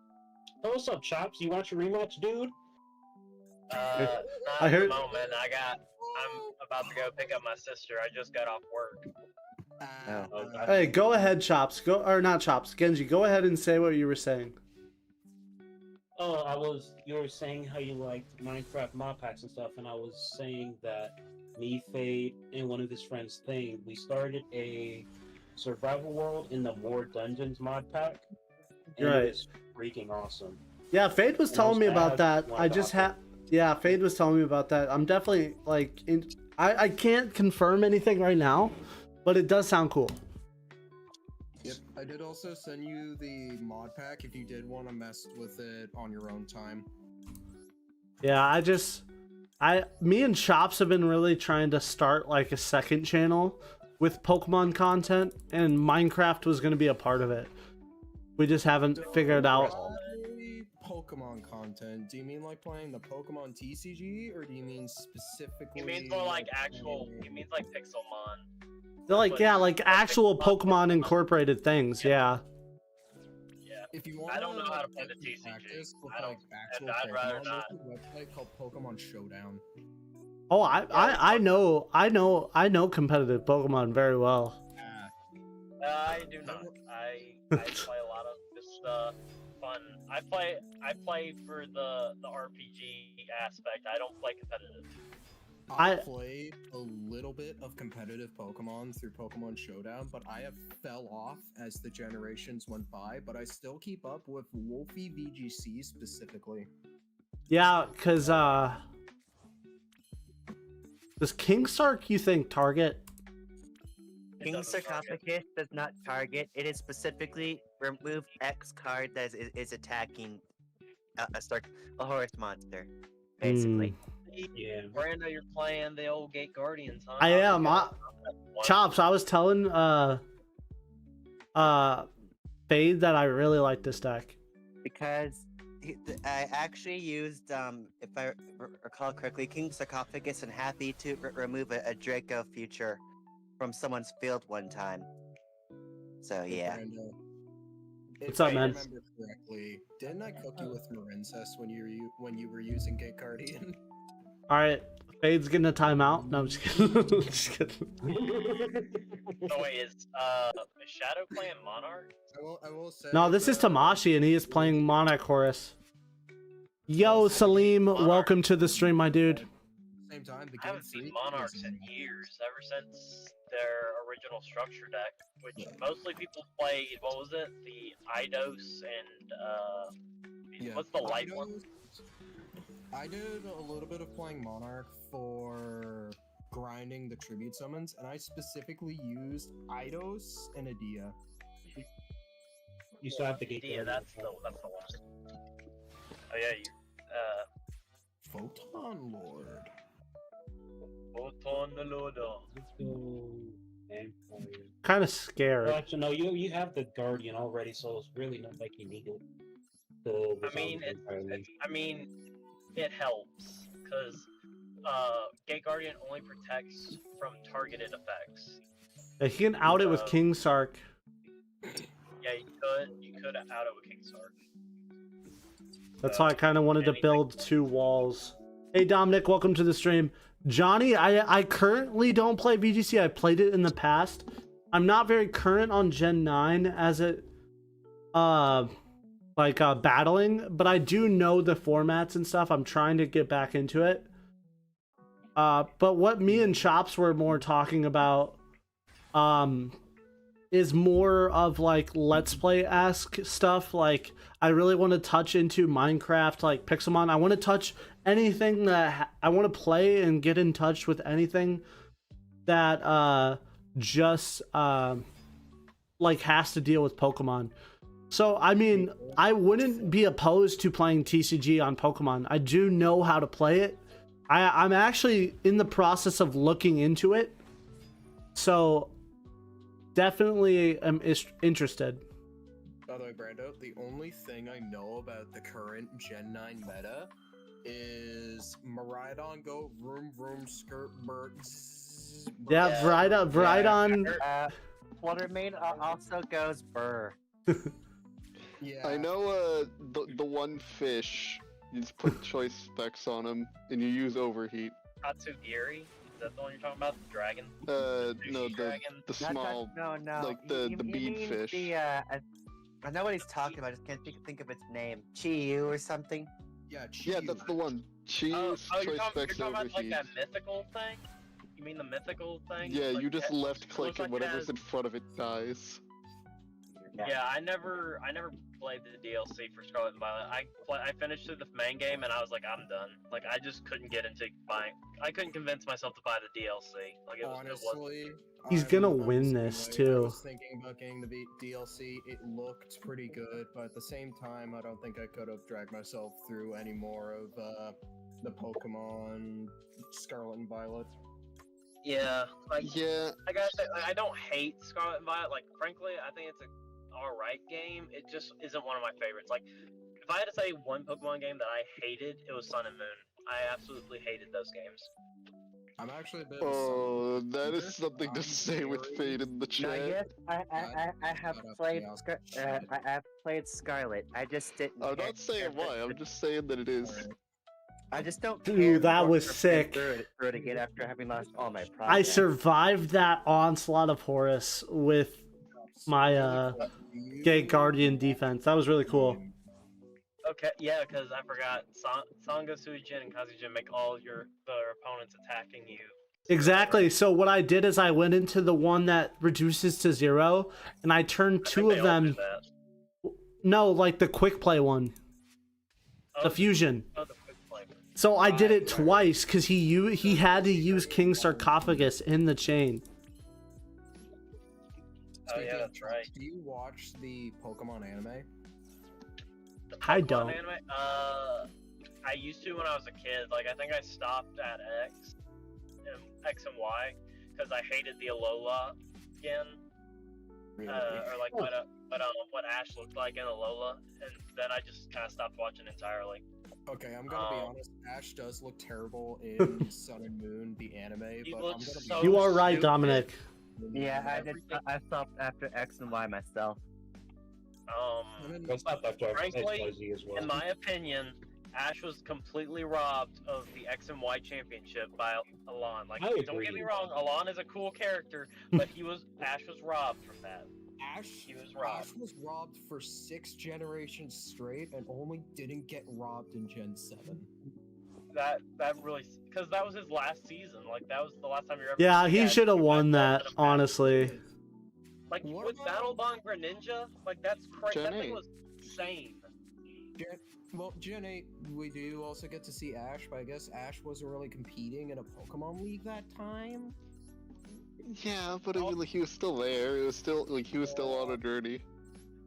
Oh, what's up, Chops? You watch your rematch, dude? Not I at heard- the moment. I'm about to go pick up my sister. I just got off work. Hey, go ahead, Chops. Go or not Chops. Genji, go ahead and say what you were saying. Oh, you were saying how you liked Minecraft mod packs and stuff, and I was saying that me, Fade, and one of his friends, Thing, we started a survival world in the More Dungeons mod pack. And Right. It was freaking awesome. Yeah, Fade was And telling me those about ads that. went I just awesome. had. Yeah, Fade was telling me about that. I'm definitely like, I can't confirm anything right now, but it does sound cool. Yep, I did also send you the mod pack if you did want to mess with it on your own time. Yeah, me and Chops have been really trying to start like a second channel with Pokemon content, and Minecraft was going to be a part of it. We just haven't figured out. Pokemon content. Do you mean like playing the Pokemon TCG, or do you mean specifically? He means more like actual. He means like Pixelmon. They're like, yeah, like actual Pokemon incorporated things. Yeah. Yeah. If you want, I don't know how to play the TCG. Practice with I don't- like actual and I'd rather Pokemon, not. there's a website called Pokemon Showdown. Oh, I know competitive Pokemon very well. I do not. I play a lot of just fun. I play for the RPG aspect. I don't play competitive. I played a little bit of competitive Pokemon through Pokemon Showdown, but I have fell off as the generations went by, but I still keep up with Wolfie VGC specifically. Yeah, because does King Sark, you think, target? It King doesn't target. Sarcophagus does not target. It is specifically remove X card that is attacking a horse monster, basically. Yeah. Brando, you're playing the old Gate Guardians, huh? I am. One. Chops, I was telling Fade that I really like this deck. Because I actually used, if I recall correctly, King Sarcophagus and Happy to remove a Draco feature from someone's field one time. So yeah. Brando, What's up, if I man? remember correctly, didn't I cook you with Marincess when you were using Gate Guardian? All right, Fade's getting a timeout. No, I'm just kidding. Just kidding. So wait, is Shadow playing Monarch? I will say. No, this is Tamashi, and he is playing Monarch Chorus. Yo, Salim, welcome to the stream, my dude. Same time, the I haven't seen Monarchs in years, ever since their original structure deck, which mostly people played. What was it? The Eidos and what's the light one? I did a little bit of playing Monarch for grinding the tribute summons, and I specifically used Eidos and Adia. You still have the gate. Yeah, that's the one. Oh yeah, Photon Lord. Photon the Lord. Kind of scared. Well, actually, no, you have the Guardian already, so it's really not like you need it. I mean, it helps because Gate Guardian only protects from targeted effects. Yeah, he can out it with King Sark. Yeah, you could out it with King Sark. That's why I kind of wanted to build 2 walls. Hey, Dominic, welcome to the stream. Johnny, I currently don't play VGC. I played it in the past. I'm not very current on Gen 9 as it, battling, but I do know the formats and stuff. I'm trying to get back into it. But what me and Chops were more talking about, is more of like Let's Play-esque stuff. Like, I really want to touch into Minecraft, like Pixelmon. I want to touch anything that I want to play and get in touch with anything that just like has to deal with Pokemon. So, I mean, I wouldn't be opposed to playing TCG on Pokemon. I do know how to play it. I'm actually in the process of looking into it. So, definitely am interested. By the way, Brando, the only thing I know about the current Gen 9 meta is Miraidon go vroom vroom skirt birds. Yeah, Miraidon. Fluttermane also goes burr. Yeah. I know the one fish, you just put choice specs on him and you use overheat. Tatsugiri? Is that the one you're talking about? The dragon? No, Dragon? the small, No. like the You bead mean fish. I know what he's talking about. I just can't think of its name. Chiyu or something. Yeah, Yeah, that's the one. Cheese, Oh, choice you're specs talking about like overheat. that mythical thing? You mean the mythical thing? Yeah, Like you just that- left click looks like and it whatever's has- in front of it dies. Yeah, I never played the DLC for Scarlet and Violet. I finished through the main game and I was like, I'm done. Like I just couldn't get into buying. I couldn't convince myself to buy the DLC. Like it was. Honestly, He's I'm gonna the win same this, way. too. I was thinking about getting the DLC. It looked pretty good, but at the same time, I don't think I could have dragged myself through any more of the Pokemon Scarlet and Violet. Yeah, like Yeah, I gotta say, like, I don't hate Scarlet and Violet. Like frankly, I think it's a alright game. It just isn't one of my favorites. Like if I had to say one Pokemon game that I hated, it was Sun and Moon. I absolutely hated those games. I'm actually a bit. of a oh, Sun that is user. something to I'm say with very- Fade in the Now, chat. yes, I have Shut up, played yeah. I have played Scarlet. I just didn't. I'm care not saying for why, the- I'm just saying that it is. Alright. I just don't. Dude, care that for- was for sick. through it again after having lost all my I progress. survived that onslaught of Horus with my Gay Guardian defense. That was really cool. Okay, yeah, because I forgot Sanga, Suijin, and Kazujin make all the opponents attacking you. Exactly. So what I did is I went into the one that reduces to 0, and I turned I two think of they all do them. that. No, like the quick play one, the fusion. Oh, the quick play. So I did it twice because he had to use King Sarcophagus in the chain. Oh yeah, Speaking of that's right. Do you watch the Pokemon anime? The I Pokemon don't. Anime? I used to when I was a kid. Like I think I stopped at X and Y because I hated the Alola skin, Really? or like what Ash looked like in Alola, and then I just kind of stopped watching entirely. Okay, I'm gonna be honest. Ash does look terrible in Sun and Moon, the anime, He but I'm looks gonna be so You are right, stupid. Dominic. Yeah, I did. Everything- I stopped after X and Y myself. That's not that far. Frankly, XYZ as well. In my opinion, Ash was completely robbed of the X and Y championship by Alon. Like, I don't get me agree. wrong, Alon is a cool character, but Ash was robbed from that. Ash, He was robbed. Ash was robbed for 6 generations straight and only didn't get robbed in Gen 7. That really, because that was his last season. Like, that was the last time you're ever. Yeah, he Ash should have do won that that, instead of Ash. honestly. Like What with about- Battle Bond Greninja, like that's crazy. That Gen thing 8. was insane. Gen 8, we do also get to see Ash, but I guess Ash wasn't really competing in a Pokemon League that time. Yeah, but I mean, like, he was still there. It was still, like, he was still on a journey.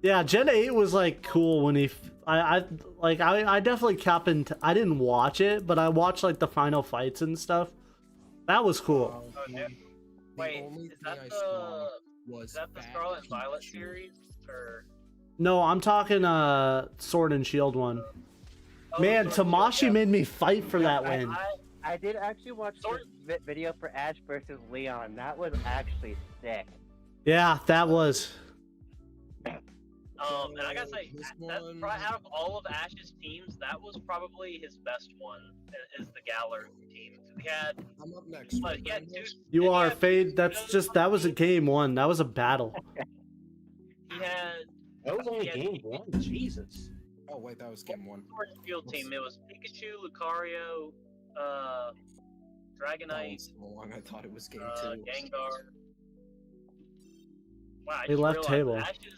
Yeah, Gen 8 was like cool when I definitely kept I didn't watch it, but I watched like the final fights and stuff. That was cool. Oh, yeah. The Wait, only is thing that I saw was is that the Bat Scarlet and Violet Pikachu. series or? No, I'm talking Sword and Shield one. Oh, Man, Sword and Tamashi Shield, made me fight for that yeah. win. I did actually watch Sword- the video for Ash versus Leon. That was actually sick. Yeah, that was. And I gotta say, This that's one- out of all of Ash's teams, that was probably his best one. Is the Galar team? He had, I'm up next. like, right, he had Brandon? two. You he are had Fade. two That was a game one. That was a battle. He had That was only Yeah. game one. Jesus. Oh wait, that was game 1. Sword and Shield team. It was Pikachu, Lucario, That Dragonite, was so long. I thought it was game 2. Gengar. Wow, I They just left realized table. Ash's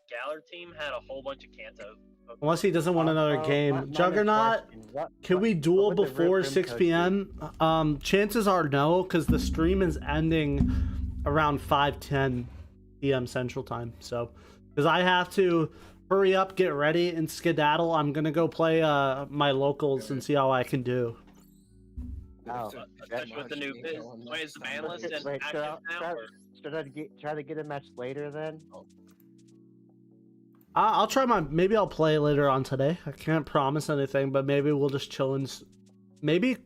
Galar team had a whole bunch of Kanto. Unless he doesn't want another game. Minor Juggernaut, question. can we duel what would the before Rip Room 6 code p.m.? Chances are no, because the stream is ending around 5:10 p.m. Central Time. So Because I have to hurry up, get ready, and skedaddle. I'm gonna go play my locals and see how I can do. Oh, Especially with the new bit. Wait, is the ban list and Wait, active now? Or? should I try to get a match later then? I'll try maybe I'll play later on today. I can't promise anything, but maybe we'll just chill and maybe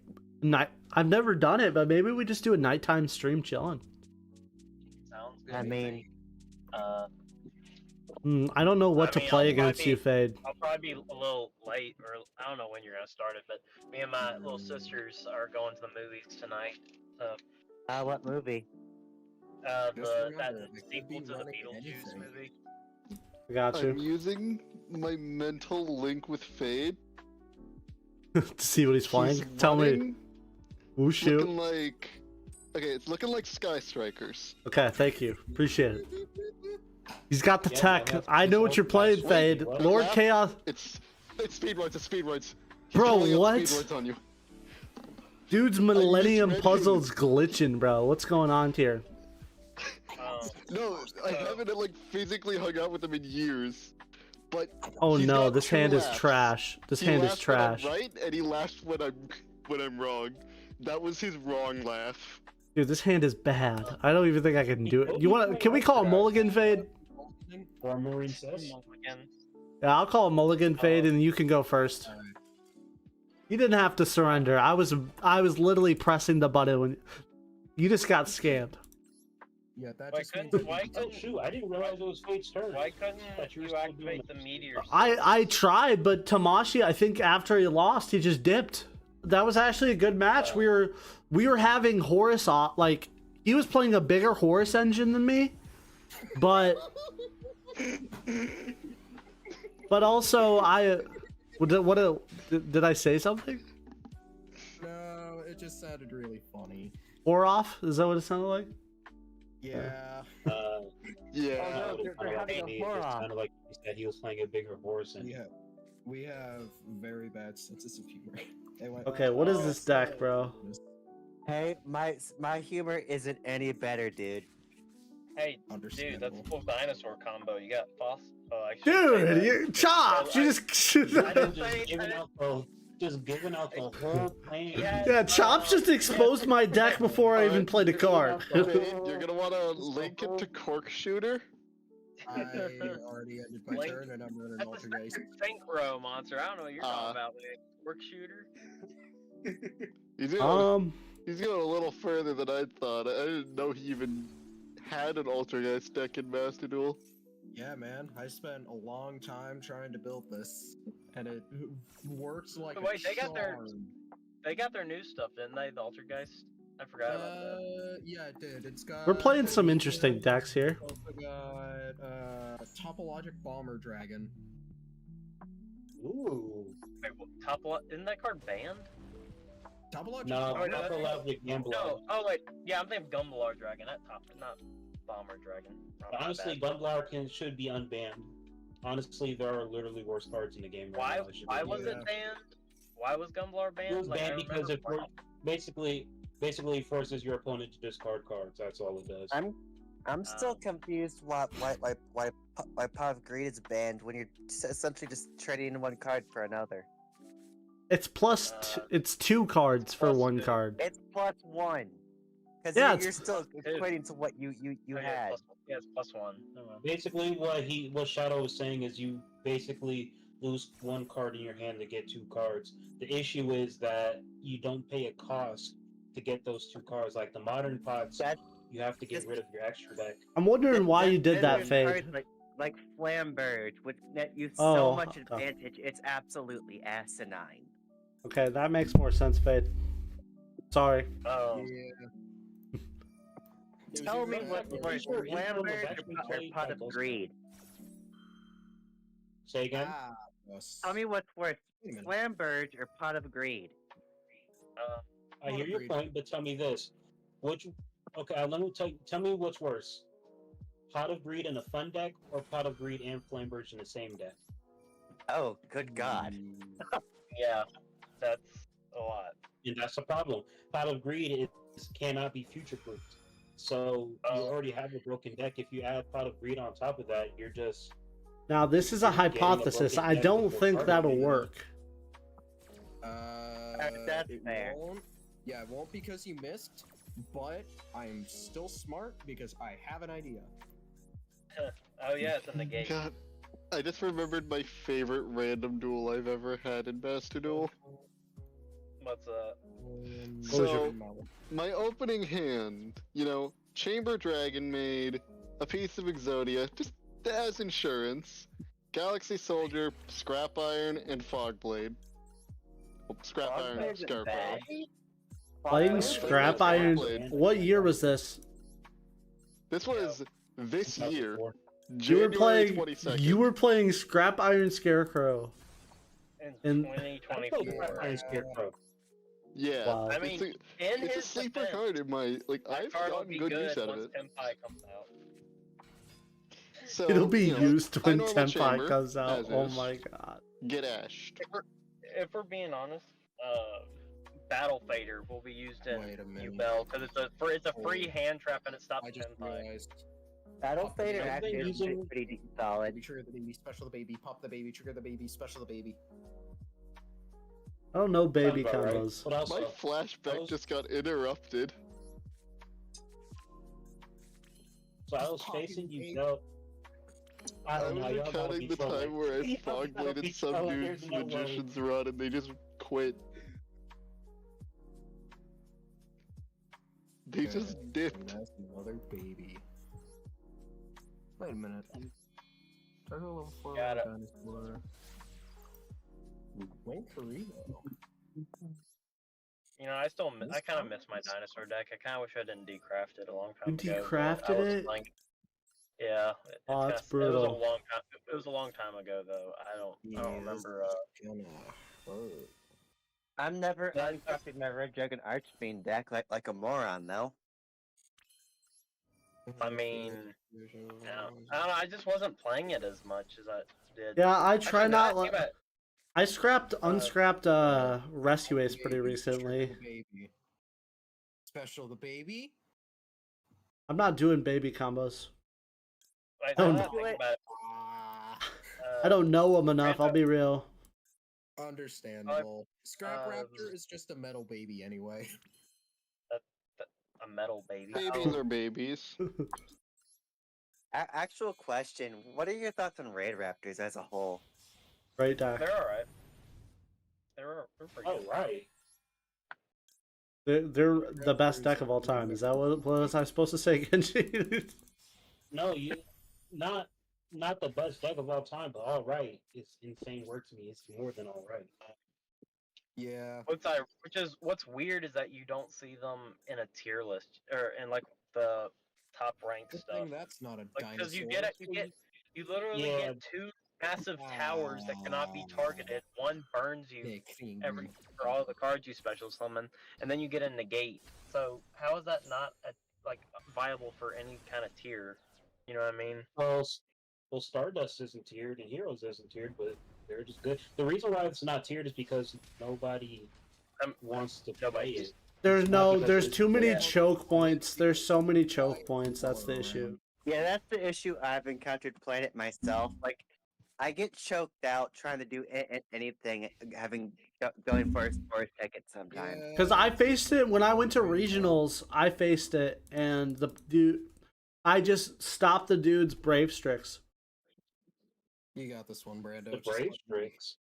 night. I've never done it, but maybe we just do a nighttime stream chilling. Sounds good. I mean, I don't know what to I'll play against probably you, Fade. I'll probably be a little late, or I don't know when you're gonna start it, but me and my little sisters are going to the movies tonight. So, what movie? that remember, they could sequel be to the running Beetlejuice anything. movie. I got I'm you. using my mental link with Fade. To see what he's playing. Tell me. running, Ooh, shoot. Looking like... Okay, it's looking like Sky Strikers. Okay, thank you. Appreciate it. He's got the Yeah, tech. that's I know what you're playing, Wait, Fade. what? Lord Yeah. Chaos. It's speedruns, it's speedruns. Bro, He's pulling out what? speedruns on you. Dude's Millennium read Puzzle's glitching, bro. What's going on here? No, I haven't like physically hung out with him in years. But Oh he's no, got this two hand is laughs. trash. This He hand is laughs when I'm trash. right, and he laughs when I'm wrong. That was his wrong laugh. Dude, this hand is bad. I don't even think I can do it. You want? Can we call a mulligan, Fade? Or Marine says. Again. Yeah, I'll call a mulligan, Fade, and you can go first. You didn't have to surrender. I was literally pressing the button when you just got scammed. Yeah, that Why just means couldn't, why Oh couldn't, shoot! I didn't realize it was Fate's turn. why couldn't Thought you were you still doing activate the meteor? I tried, but Tamashi, I think after he lost, he just dipped. That was actually a good match. We were having Horus like he was playing a bigger Horus engine than me, but also did I say something? No, it just sounded really funny. Or off? Is that what it sounded like? Yeah. Yeah. Oh, no, they're having a horror. It sounded like he said he was playing a bigger horse. And We have very bad senses of humor. Okay, what is this deck, bro? Hey, my humor isn't any better, dude. Hey, dude, that's Understandable. a full dinosaur combo. You got Foss. Oh, I shouldn't say Dude, that. you chopped. You I just didn't just giving out the whole plan. yeah, Chops just exposed my deck before I even played a card. Fade, you're gonna want to link it to Cork Shooter. I already ended my Link. turn and I'm running That's a Altergeist. synchro monster. I don't know what you're talking about, man. Work shooter. He's going a little further than I thought. I didn't know he even had an Altergeist deck in Master Duel. Yeah, man. I spent a long time trying to build this, and it works like Wait, a they got their- charm. They got their new stuff, didn't they? The Altergeist. I forgot about that. Yeah, it did. It's got. We're playing some interesting decks here. Also got Topologic Bomber Dragon. Ooh. Wait, isn't that card banned? Topologic. No, Oh, no, not the Lovely Gambler. No. Oh wait. Yeah, I'm thinking Gumblar Dragon. Not Bomber Dragon. My Honestly, bad. Gumblar should be unbanned. Honestly, there are literally worse cards in the game. Why? Right now that should Why be was banned. it banned? Why was Gumblar banned? It was Like, I banned because it remember- basically forces your opponent to discard cards. That's all it does. I'm still confused why Power of Greed is banned when you're essentially just trading one card for another. It's it's 2 cards for plus 1 2. card. It's +1. Because Yeah, you're still equating to what you Oh, yeah, had. it's +1. Never mind. Basically, what Shadow was saying is you basically lose 1 card in your hand to get 2 cards. The issue is that you don't pay a cost to get those 2 cards. Like the modern pots, you have to get rid of your extra deck. I'm wondering why you did that, There's Fade. cards like Flambird, which net you Oh, so much okay. advantage. It's absolutely asinine. Okay, that makes more sense, Fade. Sorry. Oh. Yeah. Tell me what's Pretty worse, sure Infernal was Flambird actually or played Pot by of those Greed? Say again. Yes. Tell me what's worse, Wait a minute. Flambird or Pot of Greed? I hear your point, but tell me this: let me tell me what's worse: Pot of Greed in a fun deck, or Pot of Greed and Flamberge in the same deck? Oh, good God. Yeah, that's a lot. And that's the problem. Pot of Greed cannot be future proofed. So you already have a broken deck. If you add Pot of Greed on top of that, you're just Now, this is a You're getting a hypothesis. broken I deck don't before think starting that'll it, you know? work. That's It fair. won't. Yeah, it won't because you missed, but I'm still smart because I have an idea. Oh yeah, it's in the gate. God, I just remembered my favorite random duel I've ever had in Master Duel. What's up? What was your- So, my opening hand, Chamber Dragon Maid, a piece of Exodia, just as insurance, Galaxy Soldier, Scrap Iron, and Fog Blade. Well, Scrap Iron, Fogblade isn't Scarab bad. Iron. Playing Fire- scrap Fire iron. Blade. What year was this? This was this year, before. You were January playing. 22nd. You were playing scrap iron scarecrow. In And- 2024. Iron Scarecrow. Yeah, Wow. I mean, it's in a his sleeper defense, card in my that I've card will gotten be good use out of once it. Tenpai comes out. So It'll be used when my normal Tenpai chamber, comes out. as Oh is. my god. Get ashed. If we're being honest, Battle Fader will be used in Wait a minute. UBell because it's a free hand trap and it stops I just Tenpai. realized. Battle Fader I've actually been is using- pretty solid. Baby, trigger the baby, special the baby, pop the baby, trigger the baby, special the baby. I don't know baby Sounds about right. combos. But also, My flashback was- just got interrupted. so I was Just facing popping you dealt. I I don't know. was Y'all gotta recounting be the trolling. time where I Y'all fog gotta be bladed some trolling, dude's there's no way. magician's run and they just quit. They just Okay, dipped. That's another baby. Wait a minute. Turtle level 4 Got it. dinosaur. Wayne Carino. You know, I kind of miss my dinosaur deck. I kind of wish I didn't decraft it a long You time ago. but decrafted I was it? playing- Yeah. Oh, that's It was brutal. a long time. It was a long time ago though. I don't remember. Gonna hurt. I'm never Yeah, uncrafted my Red Dragon Archfiend deck like a moron though. I mean, I don't know. I just wasn't playing it as much as I did. Yeah, I try Actually, not. now I think about it, I scrapped, unscrapped Rescue Ace pretty Baby, recently. Special the baby. Special the baby. I'm not doing baby combos. I Oh, now no. that I think about it, Ah, I don't know them enough. I'll be real. understandable. Scrap um, Raptor is just a metal baby anyway. a metal baby. Babies are babies. Actual question: what are your thoughts on Raid Raptors as a whole? Great deck. They're alright. They're pretty Oh good. right. They're the best deck of all time. Is that what was I supposed to say, Genji? No, you not the best deck of all time, but all right. It's insane work to me. It's more than all right. Yeah. What's weird is that you don't see them in a tier list or in like the top ranked Good stuff. thing that's not a Like dinosaur. because you literally Yeah. get two massive towers that cannot be targeted. One burns you Every for all the cards you special summon, and then you get a negate. So how is that not viable for any kind of tier? You know what I mean? Well, Stardust isn't tiered and Heroes isn't tiered, but they're just good. The reason why it's not tiered is because nobody wants to play it. There's too many Yeah. choke points. There's so many choke points. That's the issue. Yeah, that's the issue I've encountered playing it myself. Like, I get choked out trying to do anything, going for a sports ticket sometimes. Because I faced it when I went to regionals. I faced it, and the dude, I just stopped the dude's Brave Strix. You got this one, Brando. The Just Brave let me- Strix.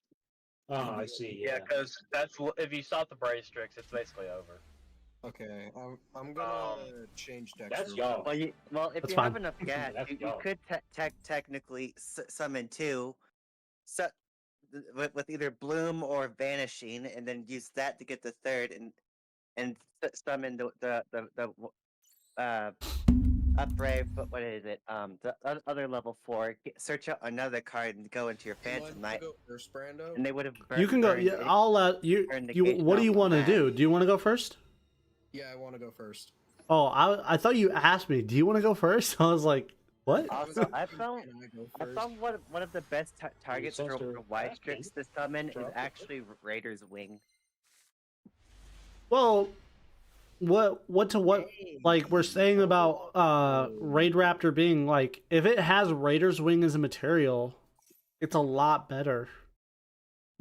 Oh, I see. Yeah, Yeah. because if you stop the Brave Strix, it's basically over. Okay, I'm gonna change decks. That's real y'all. quick. Well, if That's you fine. have enough gas, That's you y'all. could technically summon two, with either Bloom or Vanishing, and then use that to get the third, and summon the Upbrave. But what is it? The other level 4. Search out another card and go into your You want Phantom to Knight, go first, Brando? and they would have. You can go. Yeah, I'll let you. turn the You. gate What do you off want to that. do? Do you want to go first? Yeah, I want to go first. Oh, I thought you asked me. Do you want to go first? I was like, what? Also, I found Can I go I first? found one of the best targets for Ancestor White Asking. Strix to summon is Drop it. actually Raider's Wing. Well, what like we're saying about Raid Raptor being like, if it has Raider's Wing as a material, it's a lot better.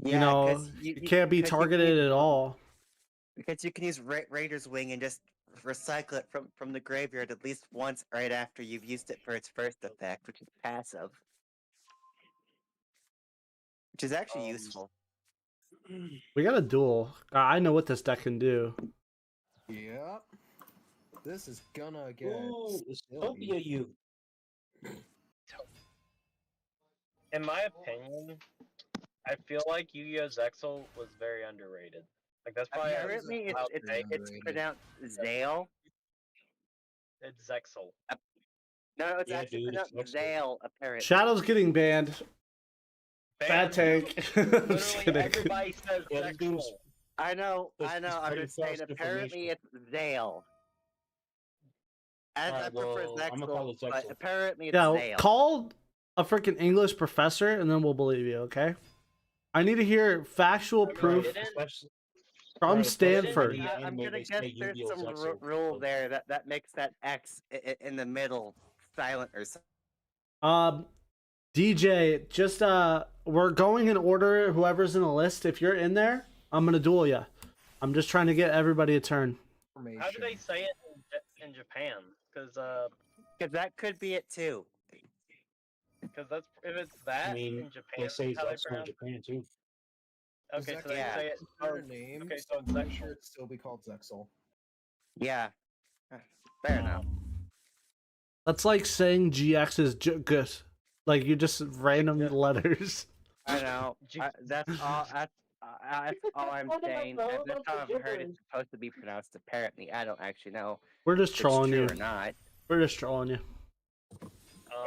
Yeah, You know, 'cause it can't be 'cause you can targeted use, at all. Because you can use Raider's Wing and just recycle it from the graveyard at least once right after you've used it for its first effect, which is passive. Which is actually useful. We got a duel. I know what this deck can do. Yep. This is gonna get Ooh, it's silly. Topia you. In my opinion, I feel like Yu-Gi-Oh! Zexal was very underrated. Like that's probably Apparently, it's about very it's underrated. pronounced Zale. it's Zexal. No, it's Yeah, actually dude, it's pronounced Zexal. Zale. Apparently, Shadow's getting banned. Bad take. I'm just Literally kidding. everybody says Yeah, this Zexal. dude's- I know. This I'm is pretty just saying. false Apparently, it's Zale. I Alright, prefer well, I'ma call Zexal, it but Zexal. apparently it's Yeah, Zale. call a freaking English professor and then we'll believe you, okay? I need to hear factual proof Especially- from Alright, especially Stanford. in the I'm anime, gonna they guess say there's Yu-Gi-Oh! some Zexal, rule so- there that makes that X in the middle silent or something. DJ, just we're going in order. Whoever's in the list, if you're in there, I'm gonna duel you. I'm just trying to get everybody a turn. How do they say it in Japan? Because that could be it too. that's if it's that I mean, in Japan, they say how they Zexal in pronounce. Japan too. Okay, so they Yeah. say it. Oh, name. okay, so I'm it's pretty Zexal. sure it'd still be called Zexal. Yeah. Fair enough. That's like saying GX is good. Like you just random letters. I know. G- That's all. That's all I'm saying. That's how I've heard it's supposed to be pronounced. Apparently, I don't actually know We're just if it's trolling true you. or not. We're just trolling you.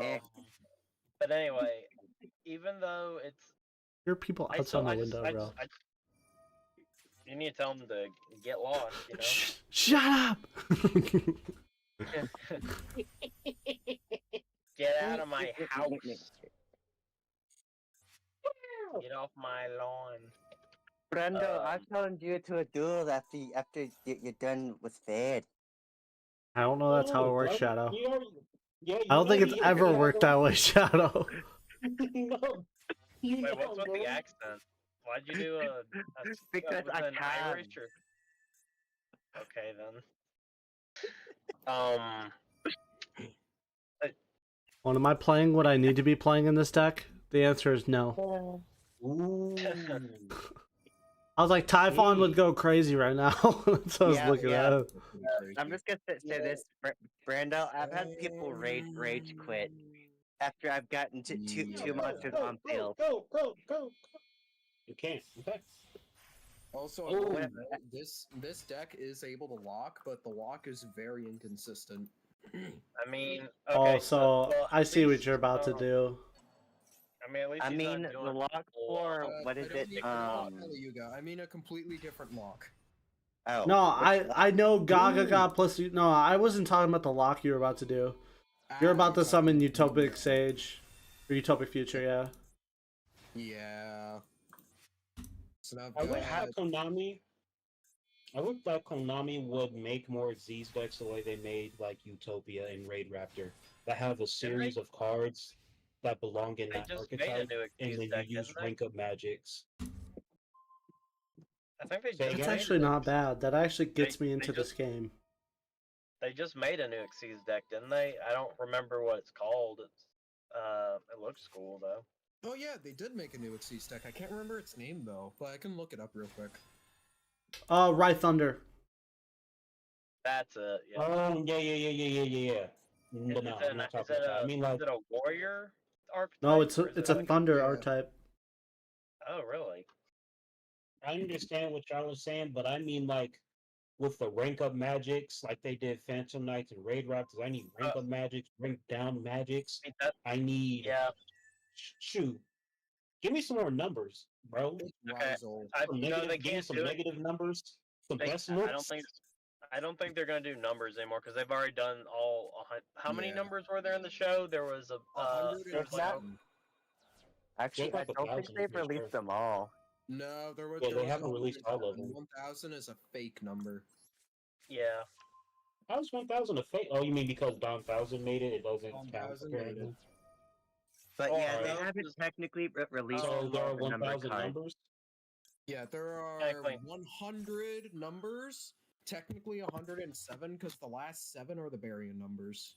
Eh. But anyway, even though it's, There are people I outside still, my I just, window, I bro. just, you need to tell them to get lost. You know. Shut up! Get out of my house. Get off my lawn. Brando, I challenge you to a duel after you're done with Fed. I don't know that's how it Oh, works, bro, Shadow. you already- yeah, you I don't think it's already- ever yeah, worked bro. that way, Shadow. No. You Wait, know, what's with bro. the accent? Why'd you do a Because with I an can. Irish or... Okay then. Am I playing what I need to be playing in this deck? The answer is no. Ooh. I was like, Typhon would go crazy right now. That's what I was Yeah, looking yeah. at. I'm just gonna say this, Brando. I've had people rage quit after I've gotten two monsters on field. Go. You can't. Okay. Also, Oh. I will note, this deck is able to lock, but the lock is very inconsistent. I mean, Oh, okay, so well, I at see what least, you're about to do. I mean, at least I he's mean, not the doing lock for what I is don't it? mean the lock, Yuga. I mean a completely different lock. Oh, No, which I know Gaga got plus. No, I wasn't talking about the lock you were about to do. You're about to summon Utopic Sage. Or Utopic Future, yeah. Yeah. So now I I've wish got that Konami would make more Z's decks the way they made like Utopia and Raid Raptor that have a series of cards that belong in They that just made a archetype, new and Xyz then deck, you use didn't they? rank up magics. I think they Say just That's again? actually not bad. That actually gets me they into this just- game. They just made a new Xyz deck, didn't they? I don't remember what it's called. It's it looks cool though. Oh yeah, they did make a new Xyz deck. I can't remember its name though, but I can look it up real quick. Rye Thunder. That's it. Yeah. Yeah. No, Is no, it I'm not is talking it about that. I mean, like, is it a warrior archetype? No, it's or is it a Thunder Yeah. archetype. Oh really? I understand what y'all was saying, but I mean, like, with the rank up magics, like they did Phantom Knights and Raid Raptors, I need rank up magics, rank down magics. I mean, that, I need, yeah. shoot, give me some more numbers, bro. It's Okay. Rizel. Some No, negative, they give me can't some do it. negative numbers, some They, decimals. I don't think they're gonna do numbers anymore because they've already done all. How many Yeah. numbers were there in the show? There was a. There was like, 110. actually, There's like I don't think 1,000, they've I'm pretty released sure. them all. No, there was. Yeah, there they was haven't released all of 1,000. them. 1,000 is a fake number. Yeah. How is 1,000 a fake? Oh, you mean because Don 1000 made it? It doesn't count. 1000 made it. apparently? But Oh, yeah, they no, haven't just- technically released So there are the number 1,000 card. numbers. Yeah, there are Technically. 100 numbers. Technically 107 because the last 7 are the Barian numbers.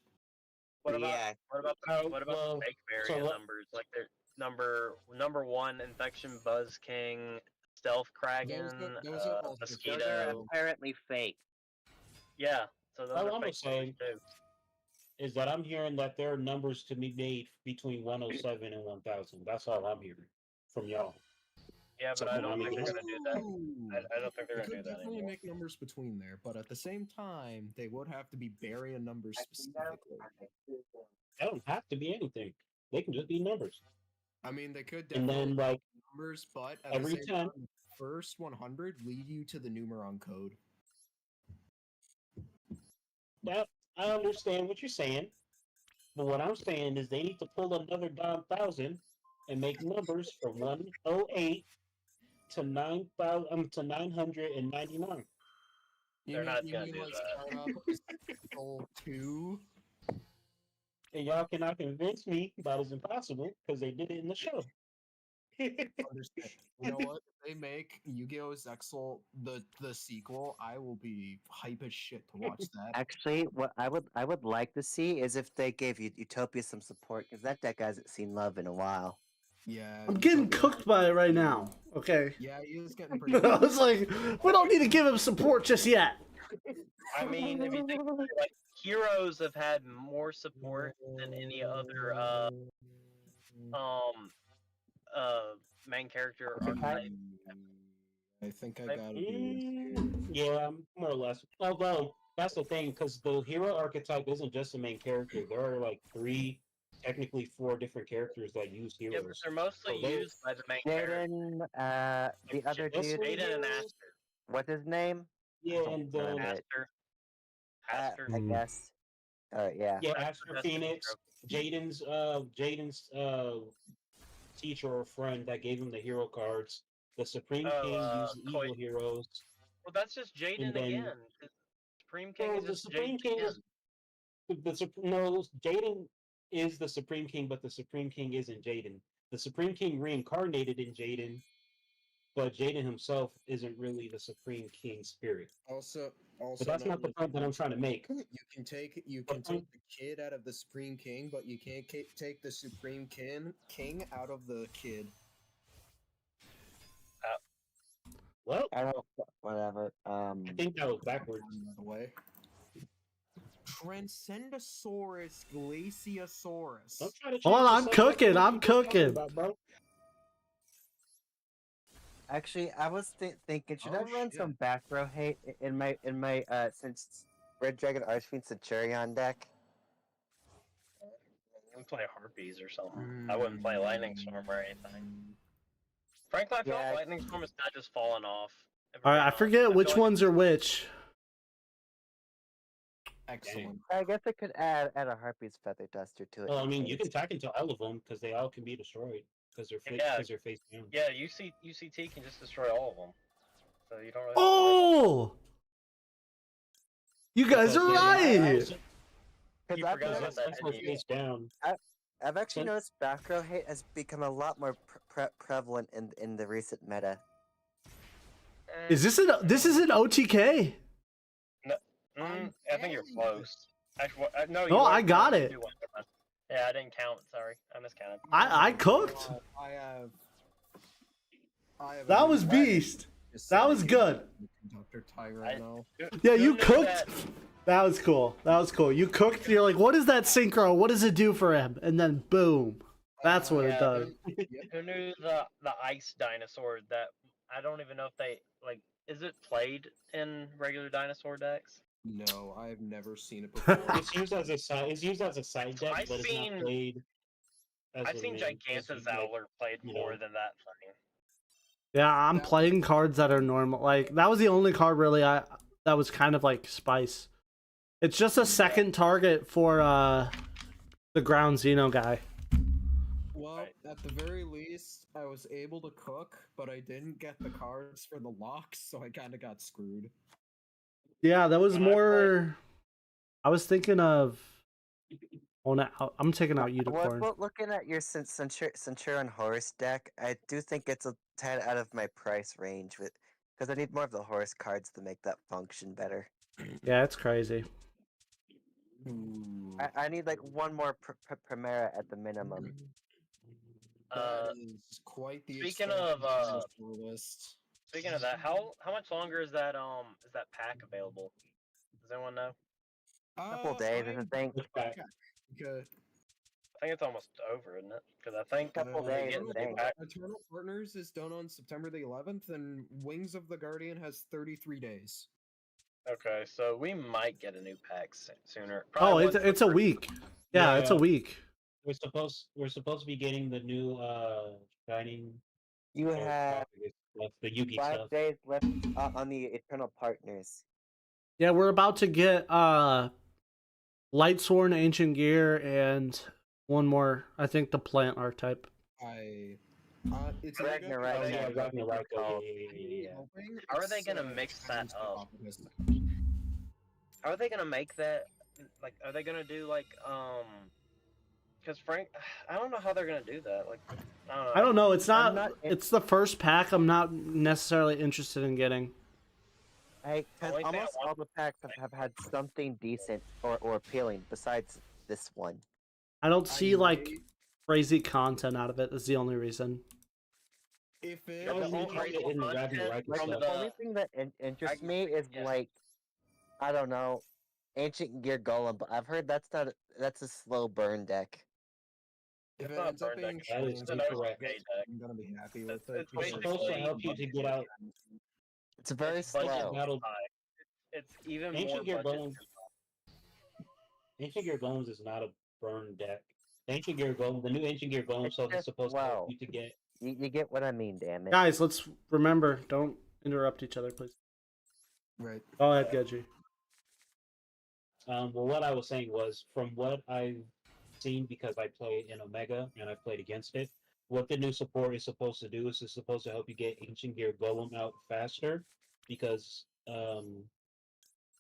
What about Yeah. what about the, Oh, what about well, the fake so variant what- numbers? Like their number 1 Infection Buzz King, Stealth Kraken, those are all Those are Mosquito. apparently fake. Yeah. So those All are I'm fake saying numbers, too. is that I'm hearing that there are numbers to be made between 107 and 1,000. That's all I'm hearing from y'all. Yeah, but So, I don't I think mean, they're gonna do that. Ooh. I don't think they're They gonna do could that definitely anymore. make numbers between there, but at the same time, they would have to be Barian numbers specifically. They don't have to be anything. They can just be numbers. I mean, they could And definitely then, like, be numbers, but at every the same time- time, the first 100 lead you to the numeron code. that I understand what you're saying, but what I'm saying is they need to pull another Don 1000 and make numbers from 108 to 9,000 to 999. They're not you gonna mean do like that. start up Sickle 2? And y'all cannot convince me that is impossible because they did it in the show. Understand. You know what? If they make Yu-Gi-Oh! Zexal the sequel, I will be hype as shit to watch that. Actually, what I would like to see is if they gave Utopia some support, because that deck hasn't seen love in a while. Yeah. I'm getting Utopia- cooked by it right now. Okay. Yeah, he is getting pretty. I was like, we don't need to give him support just yet. I mean, if you think about it, like heroes have had more support than any other main character archetype. I think I Like, gotta agree with you. Yeah, more or less. Although that's the thing, because the hero archetype isn't just the main character. There are like 3, technically 4 different characters that use Yeah, but heroes. they're mostly So they- used by the main character. Jaden, the other This dude, one- Aiden and Aster. what's his name? Yeah, don't and remember it. Aster. Uh, Aster. I guess. Yeah. yeah, That's Astro the Phoenix, Jaden's teacher or friend that gave him the hero cards. The Supreme Oh, King used the Koi- evil heroes. Well, that's just Jaden And then- again. Supreme King Well, is the just Supreme Jaden King again. is no, Jaden is the Supreme King, but the Supreme King isn't Jaden. The Supreme King reincarnated in Jaden, but Jaden himself isn't really the Supreme King spirit. Also, But that's not the point that I'm trying to make. You can take the kid out of the Supreme King, but you can't take the Supreme King out of the kid. Well, I don't. Whatever. I think that was backwards. By the way. Transcendosaurus Glaciosaurus. Don't try to Hold on, change the I'm subject cooking, of what I'm you were talking cooking. about, bro. Actually, I was thinking, should I Oh, run shit. some back row hate in my since Red Dragon Archfiend Centurion deck? I would play Harpies or something. I wouldn't play Lightning Storm or anything. Frankly, I feel Yeah. like Lightning Storm is not just falling off. All right, I forget which ones are which. Excellent. I guess I could add a Harpy's Feather Duster to it. Well, I in mean, you case. can tack into all of them because they all can be destroyed because they're Yeah. face down. Yeah, UCT can just destroy all of them. So you don't really. Oh! You guys are right! Because You I've forgot about noticed- that, That's what didn't you? face down. I've actually Since- noticed back row hate has become a lot more prevalent in the recent meta. Is this an OTK? I think you're close. Actually, no. No, you I are got close. it. You won. Yeah, I didn't count. Sorry, I miscounted. I cooked. I have. That was beast. That was good. Dr. Tyranno. Yeah, you Who knew cooked. That was cool. That was cool. You cooked. You're like, what is that synchro? What does it do for him? And then boom, that's what it Yeah, does. Who knew the ice dinosaur that I don't even know if they like? Is it played in regular dinosaur decks? No, I've never seen it before. It's used as a side. It's used as a side deck, I've but it's seen- not played. As I've a seen main- as a, Gigantazowler played you more know. than that thing. Yeah, I'm playing cards that are normal. Like that was the only card really that was kind of like spice. It's just a second target for the ground Xeno guy. Well, Right. at the very least, I was able to cook, but I didn't get the cards for the locks, so I kind of got screwed. Yeah, that was When I more. I was thinking of. Oh, no, I'm taking out I was unicorn. looking at your Centurion Horse deck. I do think it's a tad out of my price range, because I need more of the horse cards to make that function better. Yeah, it's crazy. Ooh. I need like one more Primera at the minimum. That is quite the speaking expansion of, to the store list. Speaking of that, how much longer is that pack available? Does anyone know? Couple days, I think. Which pack? Okay. I think it's almost over, isn't it? Because I think Couple we're days, getting I the new think. pack. Eternal Partners is done on September the 11th, and Wings of the Guardian has 33 days. Okay, so we might get a new pack sooner. Oh, Probably it's once it's a we're- week. Yeah, it's a Yeah. week. We're supposed to be getting the new shining. You have Stuff, the Yugi 5 stuff. days left on the Eternal Partners. Yeah, we're about to get Light Sword, Ancient Gear, and one more. I think the plant archetype. It's Ragnarok. Oh yeah, Ragnarok, Ragnarok. called. Yeah. How are they gonna mix that up? How are they gonna make that? Like, are they gonna do like Because Frank, I don't know how they're gonna do that. Like, I don't know. I don't know. It's I'm not. not- It's the first pack. I'm not necessarily interested in getting. Because Only thing I almost want- all the packs have had something decent or appealing besides this one. I don't see like crazy content out of it. That's the only reason. If it, That was the the only only in content Ragnarok Like from stuff. the only thing that interests me is yeah. like, I don't know, Ancient Gear Golem, but I've heard that's a slow burn deck. if It's it not ends up burn being deck, that is Shrines, incorrect. I'm gonna be happy with It's it. It's because supposed to help you to get out. It's very Its budget slow. is Battle- high. It's even more Ancient Gear budget. Golems. Ancient Gear Golems is not a burn deck. Ancient Gear Golem, the new Ancient Gear Golem It's stuff is just supposed to slow. help you to get. You get what I mean, damn it. Guys, let's remember. Don't interrupt each other, please. Right. Go ahead, Gedji. Well, what I was saying was, from what I've seen, because I play in Omega and I've played against it, what the new support is supposed to do is it's supposed to help you get Ancient Gear Golem out faster, because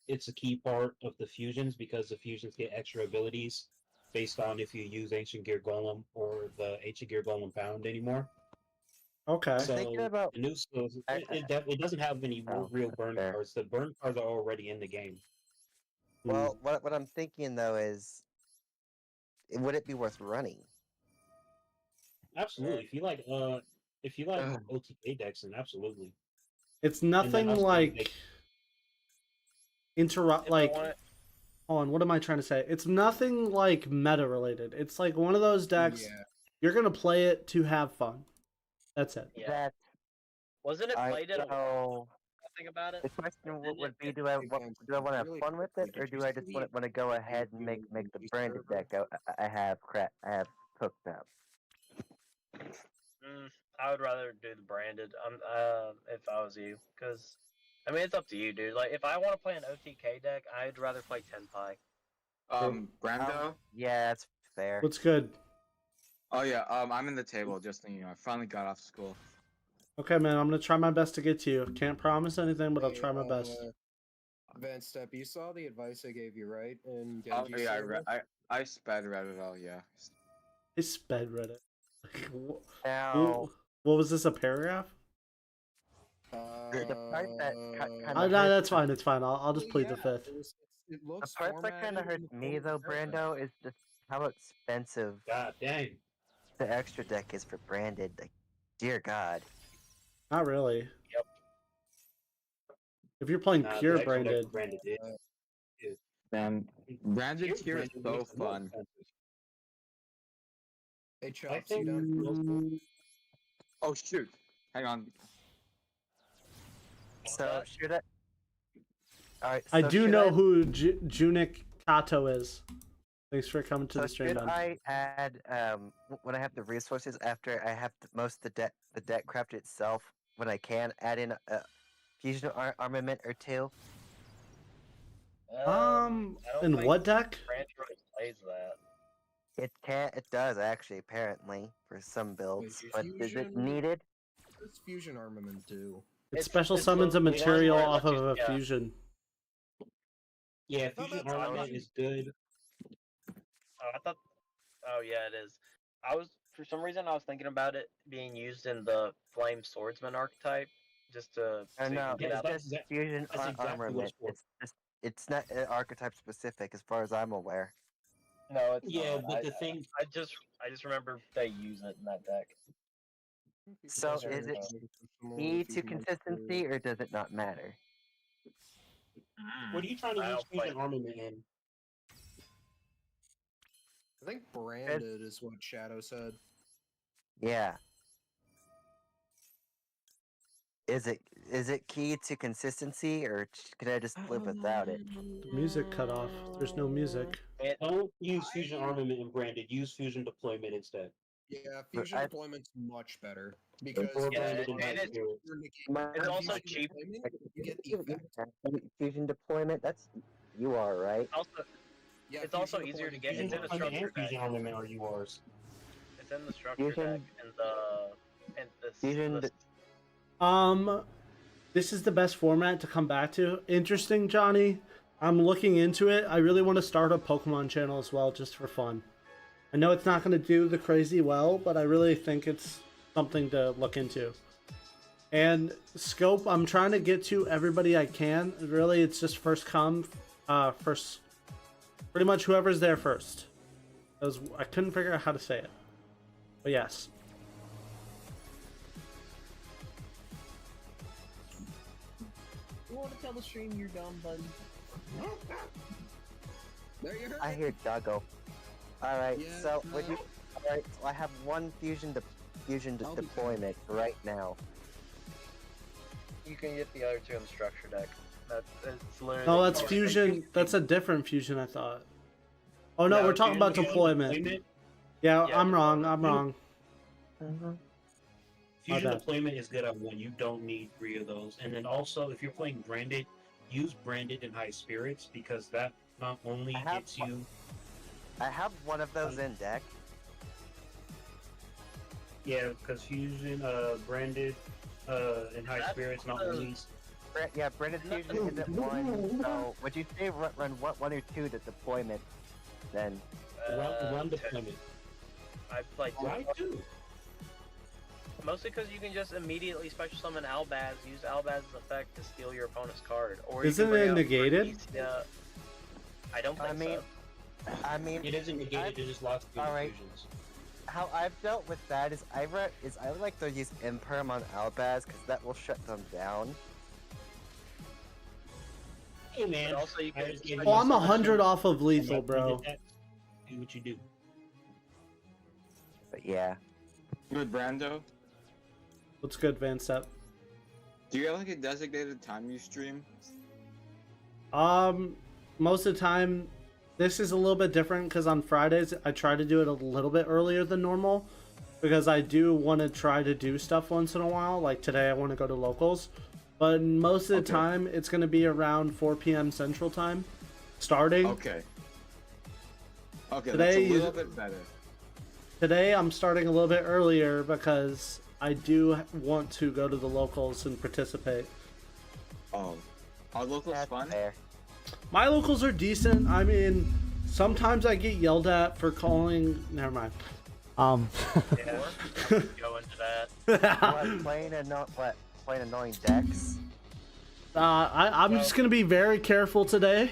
it's a key part of the fusions, because the fusions get extra abilities based on if you use Ancient Gear Golem or the Ancient Gear Golem Pound anymore. Okay. So thinking about- the new skills, it doesn't have any Oh, real burn fair. cards. The burn cards are already in the game. Well, what I'm thinking though is, would it be worth running? Absolutely. If you like Ugh. OTK decks, then absolutely. It's nothing also like make- interrupt. If I Like, want it- hold on. What am I trying to say? It's nothing like meta related. It's like one of those decks. Yeah. You're gonna play it to have fun. That's it. Yeah. That Wasn't it I played at a know. Think about it. The question Didn't would it be: get do I big want games to have really fun with it, quickly? or Did do you I see just the want to go ahead and make the branded deck I have I would rather do the branded. If I was you, because I mean it's up to you, dude. Like if I want to play an OTK deck, I'd rather play Tenpai. Brando? Yeah, that's fair. What's good? Oh yeah, I'm in the table, just so you know. I finally got off school. Okay, man. I'm gonna try my best to get to you. Can't promise anything, but I'll try my best. Advanced Step, you saw the advice I gave you, right? And Oh yeah, I sped read it all, yeah. I sped read it. Now, What was this? A paragraph? the part that kind Oh, of no, that's fine. It's fine. I'll just plead the fifth. It the looks part that kind of formatted in hurts the me though, paragraph. Brando, is just how expensive God dang. the extra deck is for branded. Like, dear God. Not really. Yep. If you're playing Nah, pure the extra deck branded, branded is Man, branded pure tier is branded so makes it more fun. expensive. Hey, I Chops, you think done? Oh shoot. Hang on. So should I? All right. I so do should know I- who Junik Kato is. Thanks for coming to So the stream, should man. I add when I have the resources after I have most of the deck crafted itself, when I can add in a fusion armament or two? I don't In think what deck? Brand really plays that. It does actually, apparently, for some builds. Wait, But is it fusion- needed? What's fusion armament do? It It's- special it's summons a one material where it off lets of you- a yeah. fusion. Yeah, Oh, fusion that's armament fine. is good. Oh, I thought. Oh yeah, it is. I was for some reason I was thinking about it being used in the flame swordsman archetype, just to Oh so you no, can get Yeah, it's out. just fusion that's exactly what armament. it's for. It's not archetype specific as far as I'm aware. No, it's Yeah, not. but the thing, I just remember they use it in that deck. So There is we it go. key to consistency or does it not matter? what are you trying to I use don't play. fusion armament in? I think branded is what Shadow said. Yeah. Is it key to consistency or can I just live without it? The music cut off. There's no music. Don't use fusion armament and branded. Use fusion deployment instead. Yeah, fusion I- deployment's much better because Or Yeah, branded and and high it- spirit. It's also fusion cheap. deployment, you get the effect. Fusion deployment. That's you are right. Also, Yeah, it's also fusion easier to deployment get. is Fusion It's in the much deployment structure and deck. fusion armament are yours. It's in the structure Fusion- deck and Fusion this This is the best format to come back to. Interesting, Johnny. I'm looking into it. I really want to start a Pokemon channel as well, just for fun. I know it's not going to do the crazy well, but I really think it's something to look into. And scope, I'm trying to get to everybody I can. Really, it's just first come, first. Pretty much whoever's there first. I couldn't figure out how to say it. But yes. You want to tell the stream you're dumb, bud? There you heard I it. hear Duggo. All right, Yeah, so would you? All right, so I have one I'll be- deployment right now. you can get the other two in the structure deck. It's literally. No, that's fusion. That's a different fusion, I thought. Oh no, No, we're talking about Fusion deployment. Yeah, Yeah, I'm wrong. deployment. I'm wrong. Fusion bad. deployment is good at one. You don't need 3 of those. And then also, if you're playing branded, use branded and high spirits because that not only I have gets you. I have one of those in deck. Yeah, because fusion, branded, and high That's spirits not the- only. Yeah, Branded Fusion isn't one. So would you say run one or two to deployment? Then Run deployment. I played Why too? mostly because you can just immediately special summon Albaz, use Albaz's effect to steal your opponent's card. Or Isn't you can bring it out negated? Yeah. I don't think so. I mean, It isn't negated. It just lots of Alright. fusions. how I've dealt with that is I would like to use Imperm on Albaz because that will shut them down. Hey man. But also you I can. just gave you Oh, I'm a 100 off of lethal, suggestion. bro. Do what you do. But yeah, Good, Brando. What's good, Van Step? Do you have like a designated time you stream? Most of the time, this is a little bit different because on Fridays I try to do it a little bit earlier than normal because I do want to try to do stuff once in a while. Like today, I want to go to locals, but most of the Okay. time it's going to be around 4 p.m. Central Time, starting. Okay. Okay, Today that's a you- little bit better. Today I'm starting a little bit earlier because I do want to go to the locals and participate. Oh, are locals that's fun? fair. My locals are decent. I mean, sometimes I get yelled at for calling. Never mind. Yeah. Go into that. What, playing annoying decks? I'm just gonna be very careful today,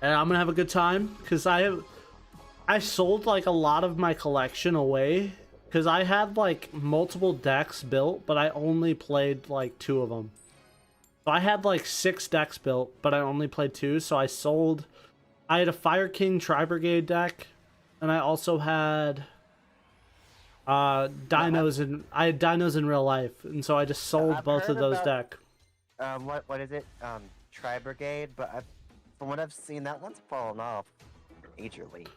and I'm gonna have a good time because I sold like a lot of my collection away because I had like multiple decks built, but I only played like 2 of them. So I had like 6 decks built, but I only played 2. So I sold. I had a Fire King Tri-Brigade deck, and I also had dinos and I had dinos in real life, and so I just sold I've both of heard those about- decks. What is it? Tri-Brigade, but from what I've seen, that one's fallen off majorly.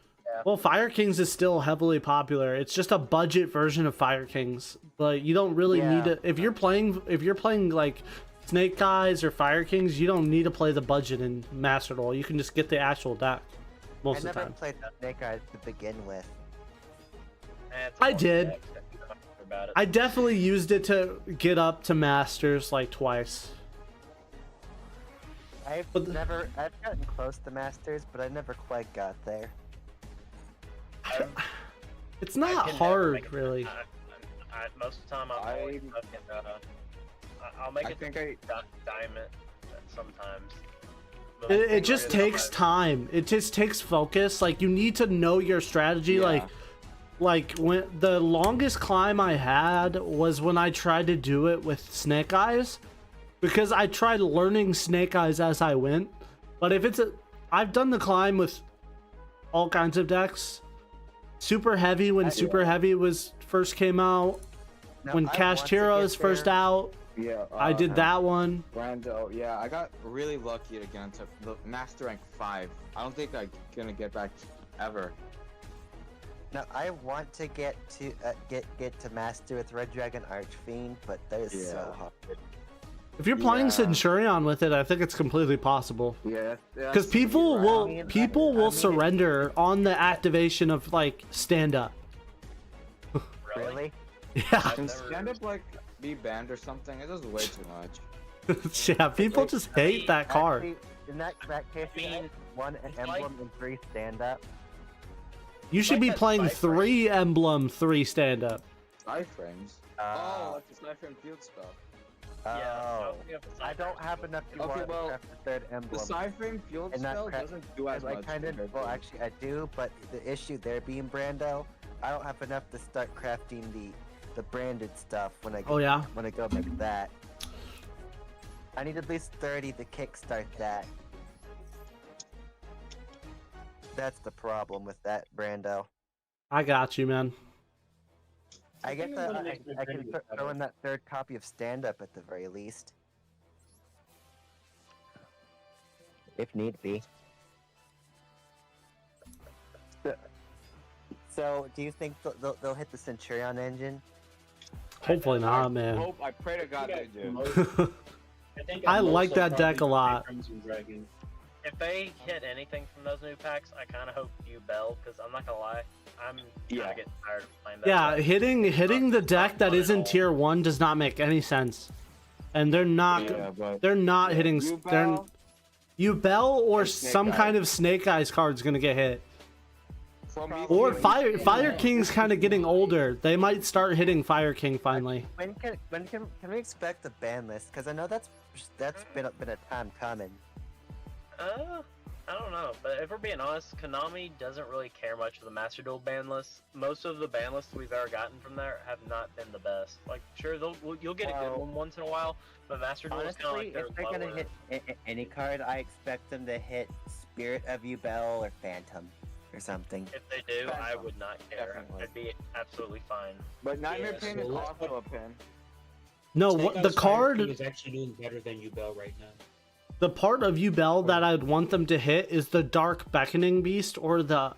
Well, Fire Kings is still heavily popular. It's just a budget version of Fire Kings. Like you don't really need Yeah. to if you're playing like Snake Eyes or Fire Kings, you don't need to play the budget in Master Duel. You can just get the actual deck most I of the never time. played Snake Eyes to begin with. It's I more did. decks, if you don't know about it. I definitely used it to get up to Masters like twice. I've But I've gotten close to Masters, but I never quite got there. it's I not can never hard, make it. really. Most of the time, I'm always stuck in, I'll make I it think to diamond sometimes. But It I just really takes don't time. It just takes focus. Like, you need to know your strategy. Yeah. Like when the longest climb I had was when I tried to do it with Snake Eyes, because I tried learning Snake Eyes as I went. But if I've done the climb with all kinds of decks. Super Heavy when Super Heavy first came out. Now, When I Cash want to Heroes get first there. out, Yeah. I did that one. Brando, yeah, I got really lucky to get into the Master Rank 5. I don't think I'm gonna get back ever. Now I want to get to Master with Red Dragon Archfiend, but that is so hard. If you're playing Yeah. Centurion with it, I think it's completely possible. Yeah. Because people will I mean, surrender on the activation of like stand up. Really? Yeah, Can stand up like be banned or something? It does way too much. yeah. People just hate that card. Actually, in that case, I mean, one it's emblem and 3 stand up. You should like be that playing Cypher. 3 emblem, 3 stand up. Iframes. Uh, That's the Cypher and Field spell. Oh, I don't have enough to Okay, want well, to craft the 3rd The emblem. Cypher Field And that spell crap- doesn't do as I much. kind of, compared well, to- actually, I do, but the issue there being Brando, I don't have enough to start crafting the branded stuff when I Oh yeah. when I go make that. I need at least 30 to kickstart that. That's the problem with that Brando. I got you, man. I get think the I'm gonna I, make the I can Brando throw better. in that 3rd copy of Stand Up at the very least, if need be. So, do you think they'll hit the Centurion engine? Hopefully not, man. I pray to God they do. I like that deck a lot. If they hit anything from those new packs, I kind of hope you Bell, because I'm not gonna lie, I'm kind of getting tired of playing that. Yeah, deck. hitting the deck that fun at isn't all. tier 1 does not make any sense. And they're not hitting you Bell or some kind of Snake Eyes card's gonna get hit. Or Fire King's kind of getting older. They might start hitting Fire King finally. When can we expect the ban list? Because I know that's been a time coming. I don't know, but if we're being honest, Konami doesn't really care much for the Master Duel ban list. Most of the ban lists we've ever gotten from there have not been the best. Like, sure, you'll get a good one once in a while, but Master Duel is kind of Honestly, like if they're gonna hit any card, I expect them to hit Spirit of You Bell or Phantom or something. If they do, I Phantom. would not care. Definitely. I'd be absolutely fine. But Nightmare Yeah, Pain so is let's also a pin. No, Snake what Eyes the Fire King card, is actually doing better than Bell right now. the part of Bell that I'd want them to hit is the Dark Beckoning Beast or the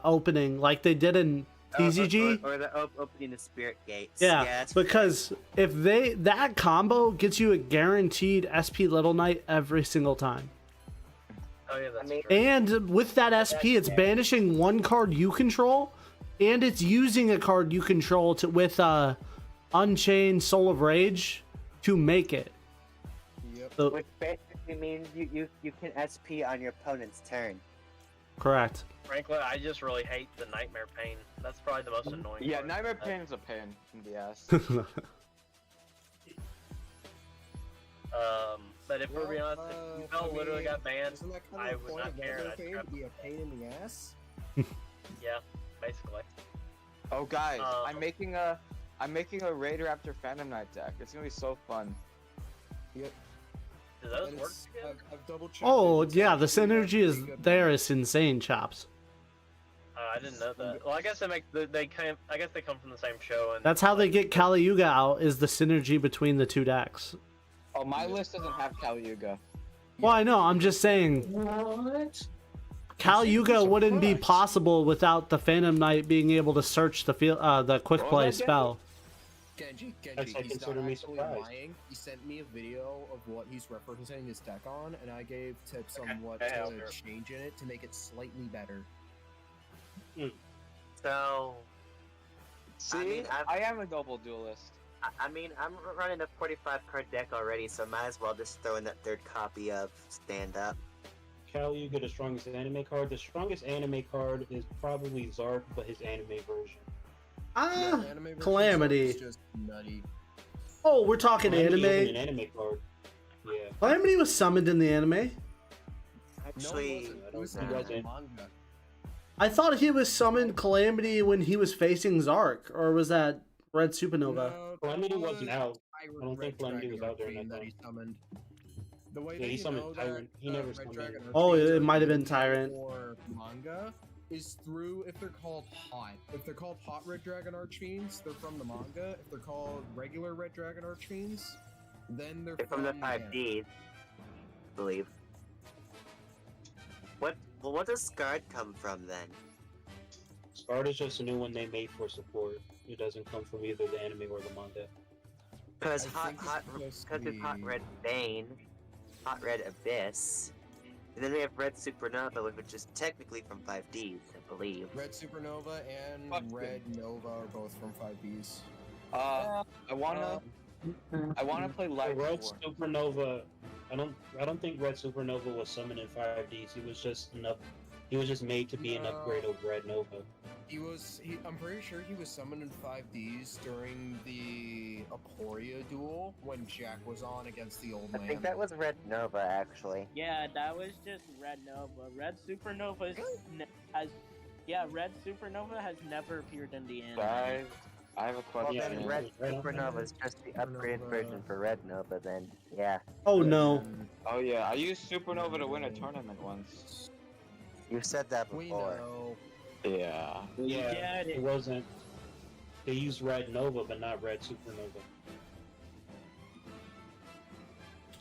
opening, like they did in TCG. Or the opening the Spirit Gates. Yeah, that's because if that combo gets you a guaranteed SP Little Knight every single time. Oh yeah, that's true. And with that SP, it's banishing one card you control, and it's using a card you control with Unchained Soul of Rage to make it. Yep. So, Which basically means you can SP on your opponent's turn. correct. Frankly, I just really hate the Nightmare Pain. That's probably the most annoying. Yeah, part. Nightmare Pain is a pain in the ass. But if we're being honest, if Bell literally got banned, isn't that kind I of the would point not of care. Nightmare I'd Pain scrap to be a pain in the ass? Yeah, basically. Oh guys, Um, I'm making a Raider after Phantom Knight deck. It's gonna be so fun. Yep. Do those And work it's- together? I've double-checked Oh it. It's yeah, the actually synergy is pretty good. there. Is insane, Chops. I didn't know that. Well, I guess they come from the same show. And That's how they get Kali Yuga out. Is the synergy between the two decks. Oh, my list doesn't have Kali Yuga. Well, I know. I'm just saying. What? Kali Yuga wouldn't be surprised. possible without the Phantom Knight being able to search the the quick What play was that, spell. Genji, That's he's consider not me actually surprised. lying. He sent me a video of what he's referencing his deck on, and I gave tips on what Okay, to sure. change in it to make it slightly better. So, I See, mean, I am a double duelist. I mean, I'm running a 45 card deck already, so might as well just throw in that third copy of Stand Up. Cal, you get the strongest anime card. The strongest anime card is probably Zark, but his anime version. Ah, Anime version Calamity. is just nutty. Oh, we're talking Calamity isn't anime. an anime card. Yeah. Calamity was summoned in the anime. Actually, no, it wasn't. It was He in wasn't. the manga. I thought he was summoned Calamity when he was facing Zark, or was that Red Supernova? No, Calamity that wasn't was out. Tyrant I don't Red think Calamity was Dragon out during Arcane that that he time. summoned. The way Yeah, that he you summoned know Tyrant. that He never Red summoned Dragon Oh, Arcanes it are might have been good Tyrant. for manga is through if they're called hot. If they're called hot Red Dragon Archfiends, they're from the manga. If they're called regular Red Dragon Archfiends, then they're they're from the anime. 5D, I believe. What does Scarred come from then? Scarred is just a new one they made for support. It doesn't come from either the anime or the manga. Because I hot, think it's hot, supposed because to it's Hot be- Red Bane, Hot Red Abyss, and then we have Red Supernova, which is technically from 5Ds, I believe. Red Supernova and Fuck Red Nova are both from 5Ds. I wanna play Light Red Sworn. Supernova. I don't think Red Supernova was summoned in 5Ds. He was just made to be an No. upgrade of Red Nova. I'm pretty sure he was summoned in 5Ds during the Aporia duel when Jack was on against the old I man. think that was Red Nova, actually. Yeah, that was just Red Nova. Red Supernova Red Supernova has never appeared in the anime. Guys, I have a Well, question. then Red Red Supernova is just the upgraded version for Red Nova, then, yeah. Oh no. Oh yeah, I used Supernova to win a tournament once. You said that We before. know. Yeah. Yeah, it wasn't. They used Red Nova, but not Red Supernova.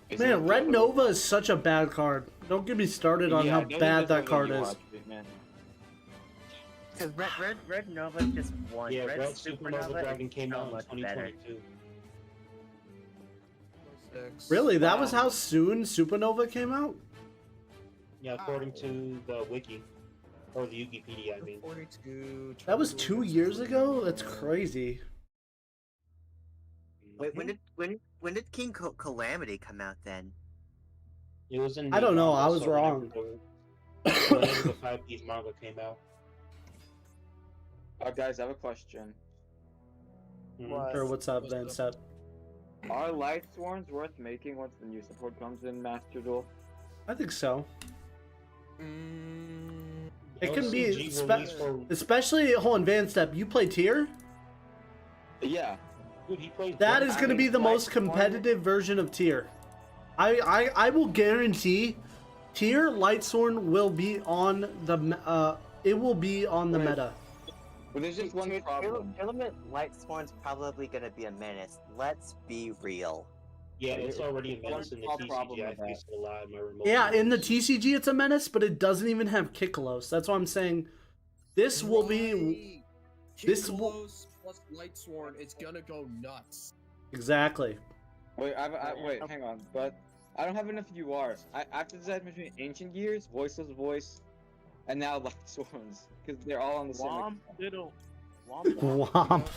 Is Man, it Red the- Nova is such a bad card. Don't get me started on Yeah, how it doesn't bad that deserve card the is. UR treatment. Because Red Nova is just one. Yeah, Red Red Supernova Dragon is came so out in much better. 2022. Really? That was Wow. how soon Supernova came out? Yeah, according to the wiki or the Wikipedia, I mean. 42. That was 2 years ago? That's crazy. Wait, when did King Calamity come out then? It was in. I don't know, manga, I was so wrong. Whenever the 5Ds manga came out. Guys, I have a question. Mhm. Sure, what's up, Van Sep? Are Light Sworns worth making once the new support comes in Master Duel? I think so. Mm, It can be, LCG released for- especially, hold on, Van Step, you play tier? Yeah. Dude, he plays. That both. is going to be the Light most Sworn- competitive version of tier. I will guarantee tier Lightsworn will be on the, it will be on the Wait. meta. But there's just one problem. Tournament Lightsworn's probably gonna be a menace. Let's be real. Yeah, it's already a menace in the One small problem TCG. I with that. faced it a lot in my remote. Yeah, in the games. TCG it's a menace, but it doesn't even have Kiklos. That's why I'm saying this will be this will- Kiklos plus Lightsworn, it's gonna go nuts. exactly. Wait, wait, hang on. But I don't have enough URs. After deciding between Ancient Gears, Voiceless Voice, and now Light Sworns, because they're all on the same. Womp diddle. Womp womp.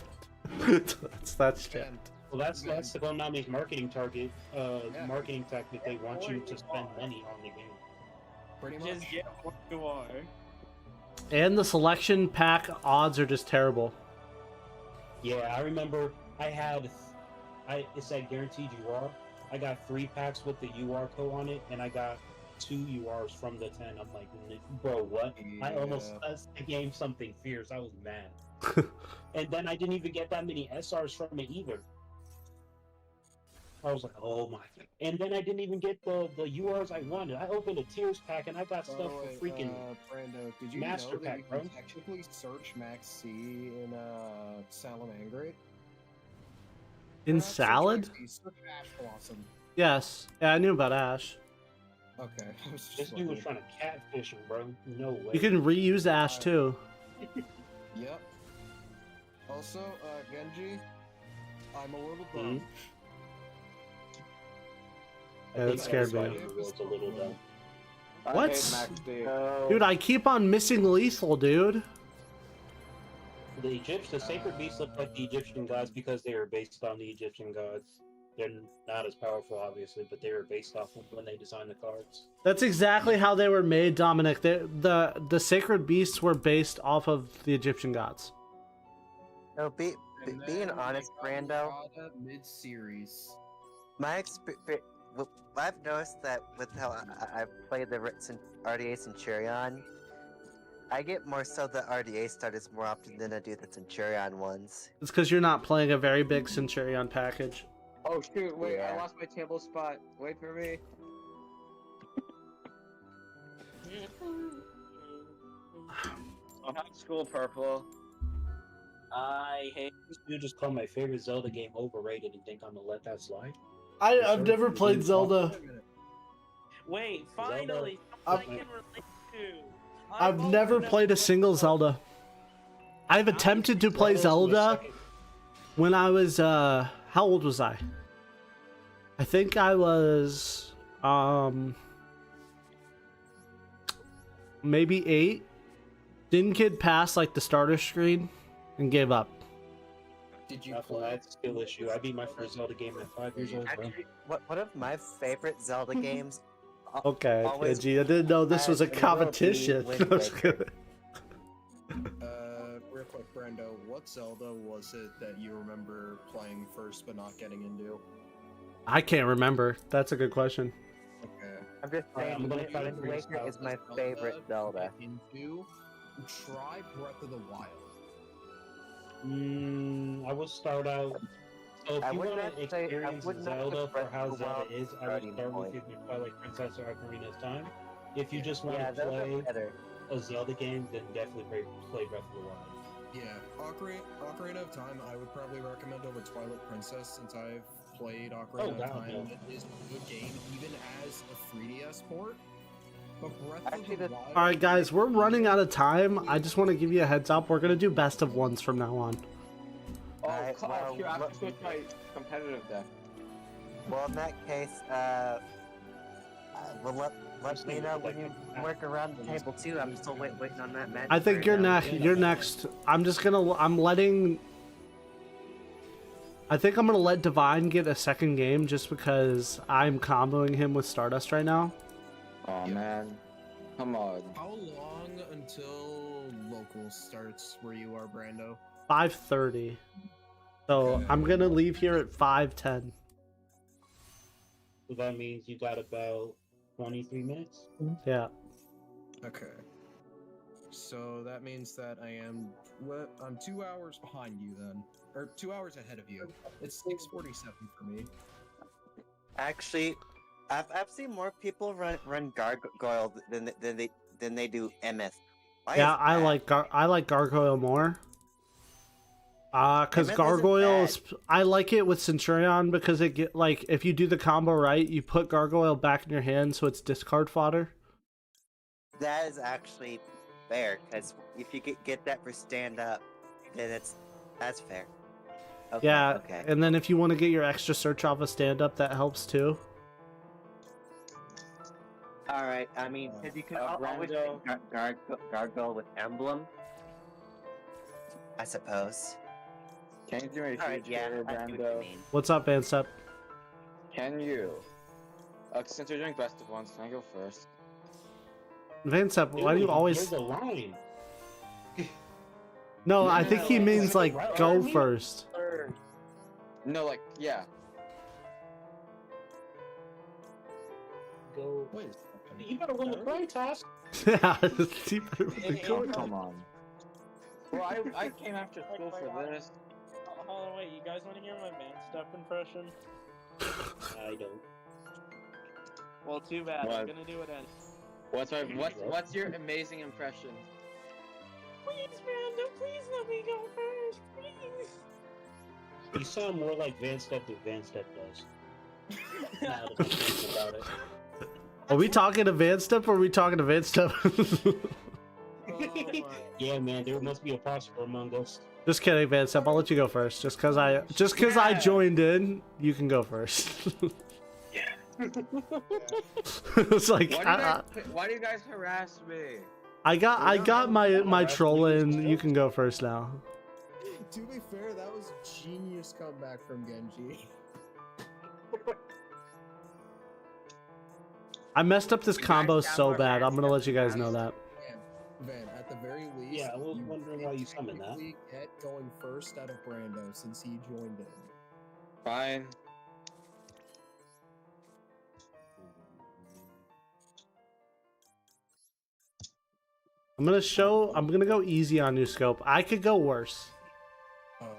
Womp. that's shit. And Well, that's the Konami's marketing target, marketing tactic. They want you to spend money on the game. pretty Just much. get what you are. And the selection pack odds are just terrible. Yeah, I remember it said guaranteed UR. I got 3 packs with the UR code on it, and I got 2 URs from the 10. I'm like, bro, what? I almost the game something fierce. I was mad. And then I didn't even get that many SRs from it either. I was like, oh my. And then I didn't even get the URs I wanted. I opened a tiers pack and I got stuff for freaking. Brando, did you Master know that Pack, you can bro. technically search Max C in Salamangreat? In Search salad? Max C, search Ash Blossom. Yes. Yeah, I knew about Ash. Okay, I was just This dude was wondering. trying to catfish him, bro. No way. You can reuse Ash too. Yep. Also, Genji, I'm a little Mhm. bummed. I Yeah, think that scared me. everybody was a little dumb. I What? hate Max D. Dude, I keep on missing lethal, dude. The sacred beasts look like the Egyptian gods because they were based on the Egyptian gods. They're not as powerful, obviously, but they were based off of when they designed the cards. That's exactly how they were made, Dominic. The sacred beasts were based off of the Egyptian gods. No, being honest, Brando. Mid-series. My experience, I've noticed that with how I've played the RDA Centurion, I get more so the RDA starters more often than I do the Centurion ones. It's because you're not playing a very big Centurion package. Oh shoot, wait, Yeah. I lost my table spot. Wait for me. I'll have school purple. I hate. You just call my favorite Zelda game overrated and think I'm gonna let that slide? I've never played Zelda. Wait, finally, I've- something I can relate to. I've never played a single Zelda. I've attempted to play Zelda when I was how old was I? I think I was maybe 8. Didn't get past like the starter screen and gave up. Did you That's play? a skill issue. I beat my first Zelda game at 5 years old, bro. Actually, one of my favorite Zelda games. Okay, always Gee, I didn't know this was a will be competition. Wind No, I'm just Waker. kidding. Real quick, Brando, what Zelda was it that you remember playing first but not getting into? I can't remember. That's a good question. Okay. I'm just saying, I'm gonna try to Wind figure this Waker out. is my favorite Zelda. Into, try Breath of the Wild. I would start out. So if I you would want not to say- I experience would not Zelda put for Breath how of the Zelda Wild is, I would starting start point. with either Twilight Princess or Ocarina of Time. If you just want Yeah, to those are play better. a Zelda game, then definitely play Breath of the Wild. Yeah, Ocarina of Time I would probably recommend over Twilight Princess since I've played Ocarina Oh, of wow, Time. yeah. And it is a good game, even as a 3DS port. But Breath Actually, of the the- Wild... All right, guys, we're running out of time. I just want to give you a heads up. We're gonna do best of ones from now on. Oh, Alright, Clash, well, here, I have let to switch my competitive deck. Well, in that case, well, let me know when you work around the table too. I'm still waiting on that match. I think right you're now. next. You're next. I'm letting. I think I'm gonna let Divine get a second game just because I'm comboing him with Stardust right now. Oh Yeah. man, come on. How long until local starts where you are, Brando? 5:30. So Okay. I'm gonna leave here at 5:10. So that means you got about 23 minutes. Yeah. Okay. So that means that I'm 2 hours behind you then. Or 2 hours ahead of you. It's 6:47 for me. Actually, I've seen more people run Gargoyle than they do MS. Why Yeah, is that? I like Gargoyle more. Cause Mammoth isn't Gargoyle bad. is, I like it with Centurion because it get like if you do the combo right, you put Gargoyle back in your hand so it's discard fodder. That is actually fair, because if you get that for stand up, then that's fair. Okay, Yeah, Okay. and then if you want to get your extra search off a stand up, that helps too. All right. I mean, because you can always Brando. Gargoyle with emblem. I suppose. Can you do me a All right. huge Yeah, favor, I see what you Brando? mean. What's up, Vancep? Can you? Since you're doing best of ones, can I go first? Vancep, why do you Dude, always? There's a line. No, I think he No, means like right, go right. first. No, like, yeah. Go. Wait a second. You better win the grind task. Yeah, he better with the Oh, code. come on. Well, I came after school for this. Hold on, wait. You guys want to hear my man step impression? I don't. Well, too bad. What? I'm gonna do it anyway. What's your amazing impression? Please, Brando, please let me go first, please. You sound more like Vancep than Vancep does. Now that I think about it. Are we talking to Vancep or are we talking to Vancep? Oh my. Yeah, man, there must be a prosper among us. Just kidding, Vancep. I'll let you go first. Just cause I joined in, you can go first. It's like Why do you guys harass me? I got my troll in. You can go first now. To be fair, that was a genius comeback from Genji. I messed up this combo so bad. I'm gonna let you guys know that. Van, at the very least, Yeah, I was wondering why you summoned that. technically get going first out of Brando since he joined in. Fine. I'm gonna go easy on you, Scope. I could go worse. My head.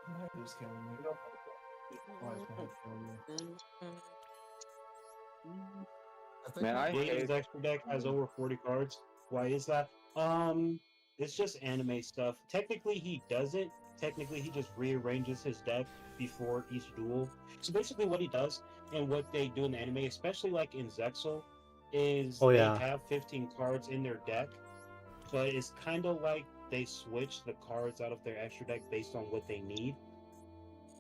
My head is killing me. Why is my head killing me? Man, I hate His extra deck has over 40 cards. Why is that? It's just anime stuff. Technically, he doesn't. Technically, he just rearranges his deck before each duel. So basically, what he does and what they do in the anime, especially like in Zexal, is they have 15 cards in their deck, but it's kind of like they switch the cards out of their extra deck based on what they need.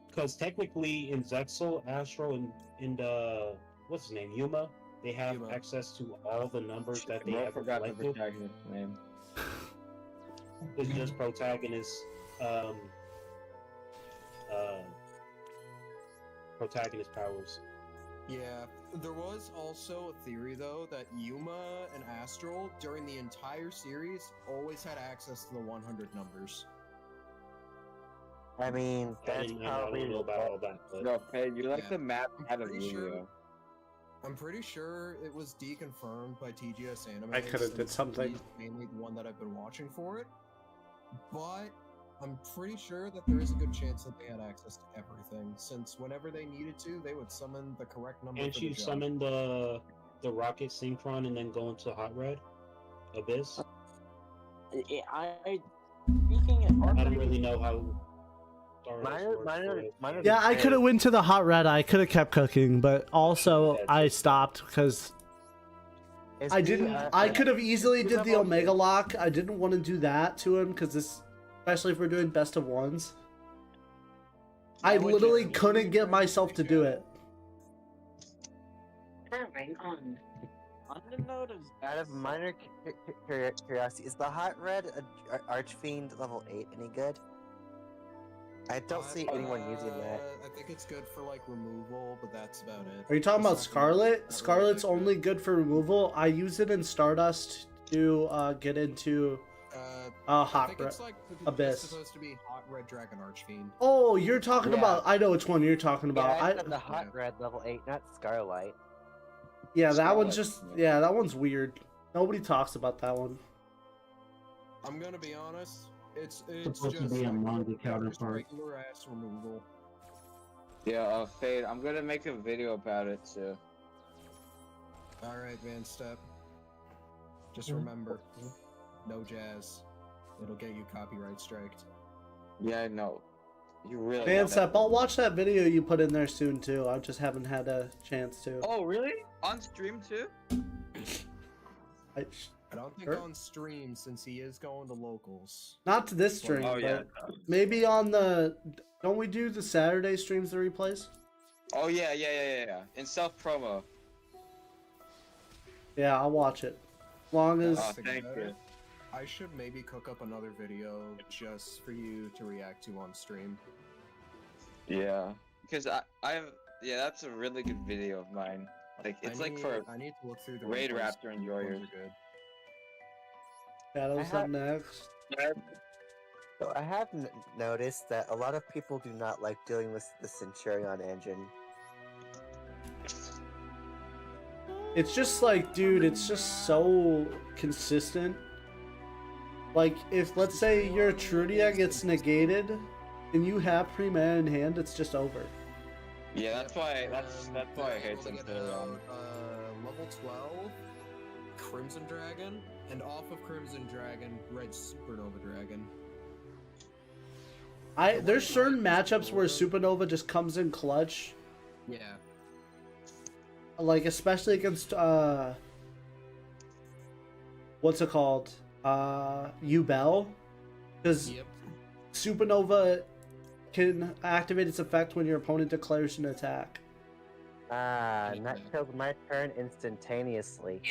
Because technically, in Zexal, Astro, and the what's his name, Yuma, they have access to all the numbers that they ever forgot the collected. protagonist's name. It's just protagonist powers. Yeah, there was also a theory though that Yuma and Astral during the entire series always had access to the 100 numbers. I mean, that's I don't probably know about all that, but No, hey, you like Yeah, the map out of pretty sure- Yu-Gi-Oh. I'm pretty sure it was deconfirmed by TGS Anime. I coulda did since something. he's mainly the one that I've been watching for it, but I'm pretty sure that there is a good chance that they had access to everything, since whenever they needed to, they would summon the correct number can't for you the job. summon the Rocket Synchron and then go into Hot Red Abyss? Speaking I don't really know how. Yeah, I could have went to the hot red. I could have kept cooking, but also I stopped because I didn't. I could have easily did the Omega Lock. I didn't want to do that to him because this, especially if we're doing best of ones. I literally couldn't get myself to do it. On the note of Out of minor curiosity, is the hot red Archfiend level 8 any good? I don't see anyone using that. I think it's good for like removal, but that's about it. Are you talking about It's not Scarlet? really Scarlet's good. only good for removal. I use it in Stardust to get into I Hot think Red it's like Abyss. It's supposed to be Hot Red Dragon Archfiend. Oh, you're talking Yeah. about. I know which one you're talking about. Yeah, I said the hot red level 8, not Starlight. Yeah, that one's Scarlet. just. Yeah, that one's weird. Nobody talks about that one. I'm gonna be honest. It's supposed to just be a like manga just counterpart. regular ass removal. Yeah, Fade, I'm gonna make a video about it too. All right, Van Step. Just Mm-hmm. remember, no jazz. It'll get you copyright striked. Yeah, I know. You really Man, got Sep, that. I'll watch that video you put in there soon too. I just haven't had a chance to. Oh, really? On stream too? I don't think Sure. on stream since he is going to locals. Not to this stream, Oh, yeah. but maybe on the. Don't we do the Saturday streams, the replays? Oh, yeah. In self promo. Yeah, I'll watch it. As long as. Oh, thank you. I should maybe cook up another video just for you to react to on stream. Yeah. Because yeah, that's a really good video of mine. Like, it's like for I need to look through the Raid replays. Raptor enjoyers. Those are good. Shadow's up next. So I have noticed that a lot of people do not like dealing with the Centurion engine. It's just like, dude, it's just so consistent. Like, if let's say your Trudia gets negated and you have pre-mana in hand, it's just over. Yeah, that's why I hate them too. Level 12, Crimson Dragon, and off of Crimson Dragon, Red Supernova Dragon. There's certain matchups where Supernova just comes in clutch. Yeah. Like, especially against, what's it called? Ubel. Because Supernova can activate its effect when your opponent declares an attack. And that kills my turn instantaneously.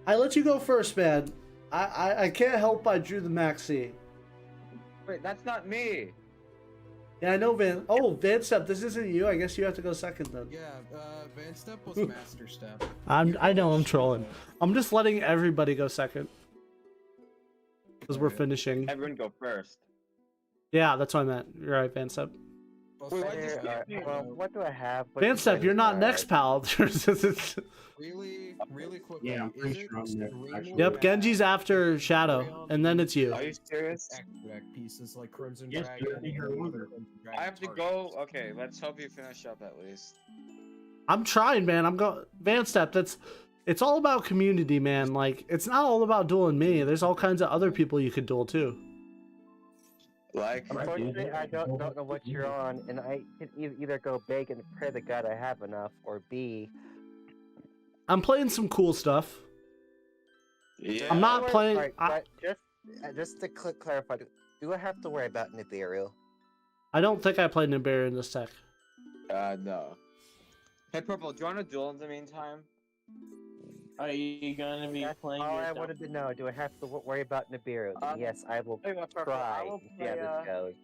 I let you go first, man. I can't help I drew the maxi. Wait, that's not me. Yeah, I know Van. Oh, Van Step, this isn't you. I guess you have to go second then. Yeah, Van Step was Master Step. I know I'm trolling. I'm just letting everybody go second. Because we're finishing. Everyone go first. Yeah, that's what I meant. You're right, Van Step. Wait, what just Well, what do I have? What Van do Step, I you're not have? next, pal. Really quickly. Yeah, I'm is pretty it sure I'm there, extremely actually. Yep, bad Genji's after Shadow, and then it's you. Are you serious? Extra pieces like Crimson Yes, Dragon? you're the hero. and other Crimson Dragon I have to targets? go. Okay, let's hope you finish up at least. I'm trying, man. I'm going. Van Step, it's all about community, man. Like, it's not all about dueling me. There's all kinds of other people you could duel too. Like, Unfortunately, I don't know what you're on, and I can either go big and pray to God I have enough, or B. I'm playing some cool stuff. yeah. I'm not playing. Alright, but just to clarify, do I have to worry about Nibiru? I don't think I played Nibiru in this tech. No. Hey, Purple, do you want to duel in the meantime? Are you gonna be That's playing all your I wanted to know. Do I have to worry about Nibiru? Then yes, I will Tell you what, Purple, try I will to see how play, this goes.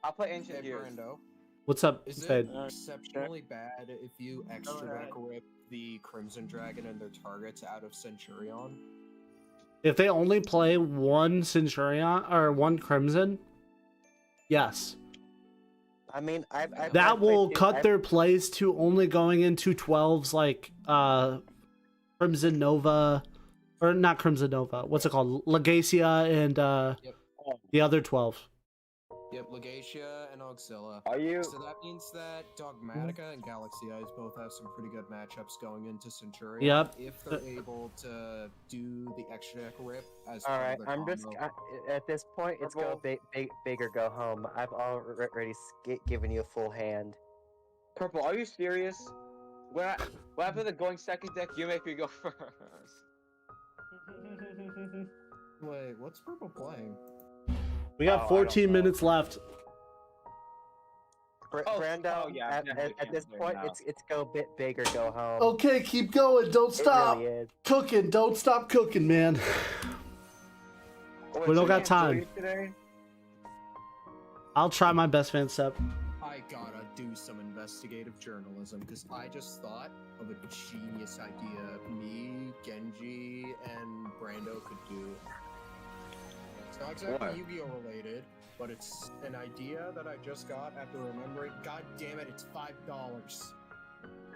I'll play Ancient Hey, Gears. Brando. What's up, Is Fade? it exceptionally bad if you extra deck rip the Crimson Dragon and their targets out of Centurion? If they only play one Centurion or one Crimson, yes. I mean, I've That will played- cut I've- their plays to only going into 12s like Crimson Nova, or not Crimson Nova. What's it called? Legacia and Yep. the other 12. Yep, Legacia and Auxilla. Are you? So that means that Dogmatica and Galaxy Eyes both have some pretty good matchups going into Centurion. Yep. If they're able to do the extra deck rip as All part right, of their I'm just combo. at this point. It's go big or go home. I've already given you a full hand. Purple, are you serious? What happened to going second deck? You make me go first. Wait, what's Purple playing? We got Oh, I 14 don't know. minutes left. Brando, yeah, at definitely this can't play point, now. it's go big or go home. Okay, keep going. Don't It stop really is. cooking. Don't stop cooking, man. Wait, We don't so got you time. can't do today? I'll try my best, Van Step. I gotta do some investigative journalism because I just thought of a genius idea me, Genji, and Brando could do. It's not exactly What? Yu-Gi-Oh related, but it's an idea that I just got after remembering. God damn it, it's $5.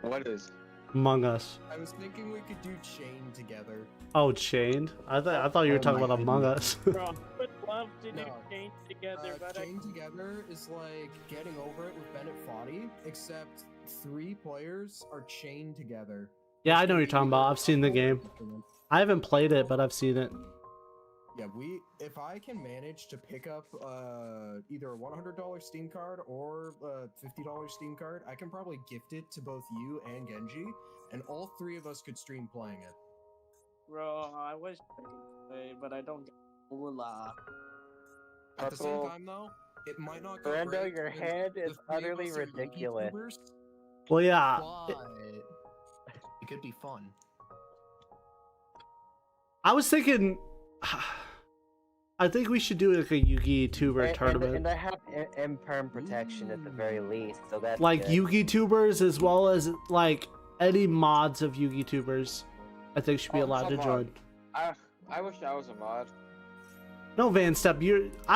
What is? Among Us. I was thinking we could do Chain together. Oh, Chained? I thought you were Oh talking my about Among Us. Bro, I would love to do No. change together, but Chain together is like getting over it with Bennett Foddy, except 3 players are chained together. Yeah, I know what you're talking about. I've seen the game. I haven't played it, but I've seen it. Yeah, if I can manage to pick up either a $100 Steam card or a $50 Steam card, I can probably gift it to both you and Genji, and all 3 of us could stream playing it. bro, I wish I could play, but I don't get Hola. At the same Purple. time, though, it might not go Brando, great your since head the is 3 of utterly us are Yugi ridiculous. tubers, Well, yeah. but it could be fun. I was thinking... I think we should do like a Yugi tuber tournament. And I have imperm protection at the very least, so that's Like good. Yugi tubers as well as like any mods of Yugi tubers. I think should be Oh, allowed to come join. on. I wish I was a mod. No, Van Step,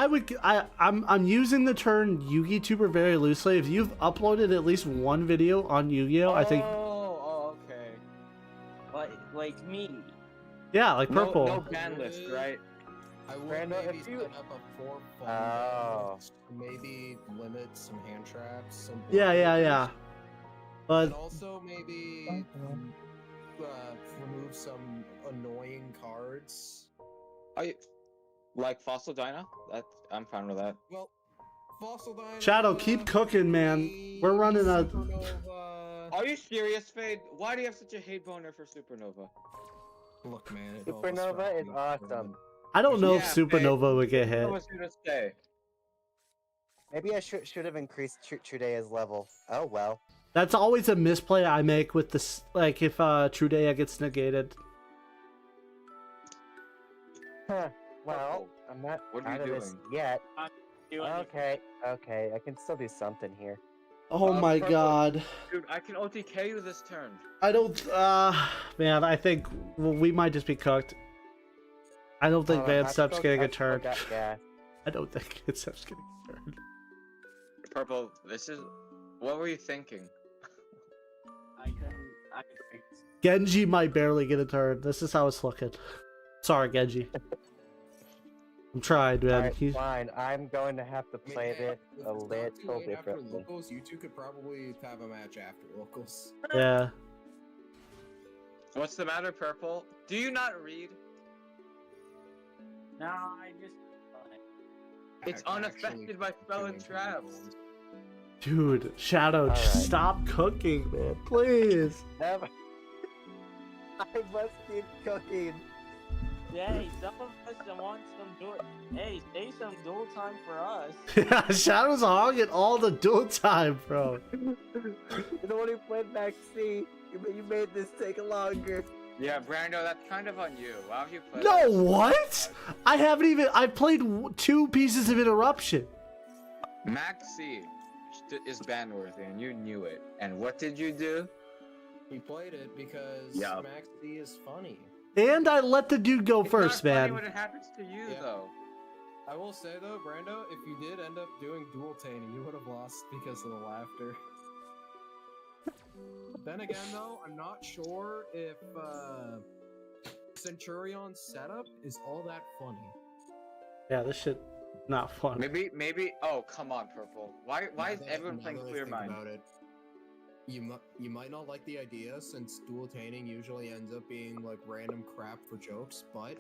I'm using the term Yugi tuber very loosely. If you've uploaded at least one video on Yu-Gi-Oh, I think Oh, okay. Like me. yeah, like purple. No ban list, right? I would Brando, maybe if you- set up a 4 fun Oh. games, maybe limit some hand traps. Some Yeah. and But also maybe remove some annoying cards. Like Fossil Dyna? I'm fine with that. Well, Fossil Dyna. Shadow, keep cooking, man. We're running a Supernova. Are you serious, Fade? Why do you have such a hate boner for Supernova? Look, man. it all Supernova started is with- awesome. I don't know if Yeah, Supernova would get I hit. was gonna say. Maybe I should have increased Trudea's level. Oh well. That's always a misplay I make with this. Like if Trudea gets negated. Huh. Well, I'm not What are you out of this doing? yet. Doing it. Okay, okay, I can still do something here. Oh my Purple. god. Dude, I can OTK you this turn. I don't, man, I think we might just be cooked. I don't think Van Step's getting a turn. I don't think Van Step's getting a turn. Purple, this is... What were you thinking? Genji might barely get a turn. This is how it's looking. Sorry, Genji. I'm trying, man. Alright, fine. I'm going to have to play this a little differently. After locals, you two could probably have a match after locals. Yeah. What's the matter, Purple? Do you not read? No, I just. It's unaffected by spelling traps. Dude, Shadow, just stop cooking, man. Please. Never. I must keep cooking. Hey, some of us want some duel. Hey, stay some duel time for us. Yeah, Shadow's hogging all the duel time, bro. You're the one who played Max C. You made this take longer. Yeah, Brando, that's kind of on you. Why have you played? No, what? I haven't even. I played 2 pieces of interruption. Max C is ban worthy, and you knew it. And what did you do? He played it because Yeah. Max D is funny. And I let the dude go It's first, not funny man. when it happens to you, though. I will say though, Brando, if you did end up doing dual tainting, you would have lost because of the laughter. Then again, though, I'm not sure if Centurion's setup is all that funny. Yeah, this shit not fun. Maybe. Oh, come on, Purple. Why is everyone playing Clear Mind? About it, you might not like the idea since dual tainting usually ends up being like random crap for jokes, but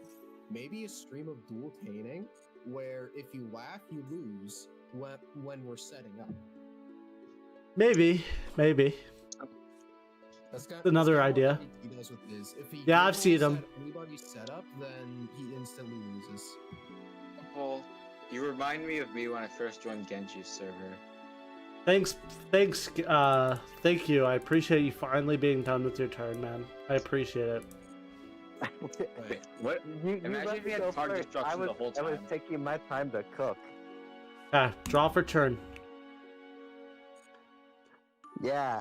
maybe a stream of dual tainting where if you laugh, you lose when we're setting up. Maybe. That's Another idea. He does with his. If he Yeah, I've seen him. Anybody's setup, then he instantly loses. Purple, you remind me of me when I first joined Genji's server. Thank you. I appreciate you finally being done with your turn, man. I appreciate it. Wait, what? Imagine if you had target destruction the whole time. I was taking my time to cook. Draw for turn. Yeah.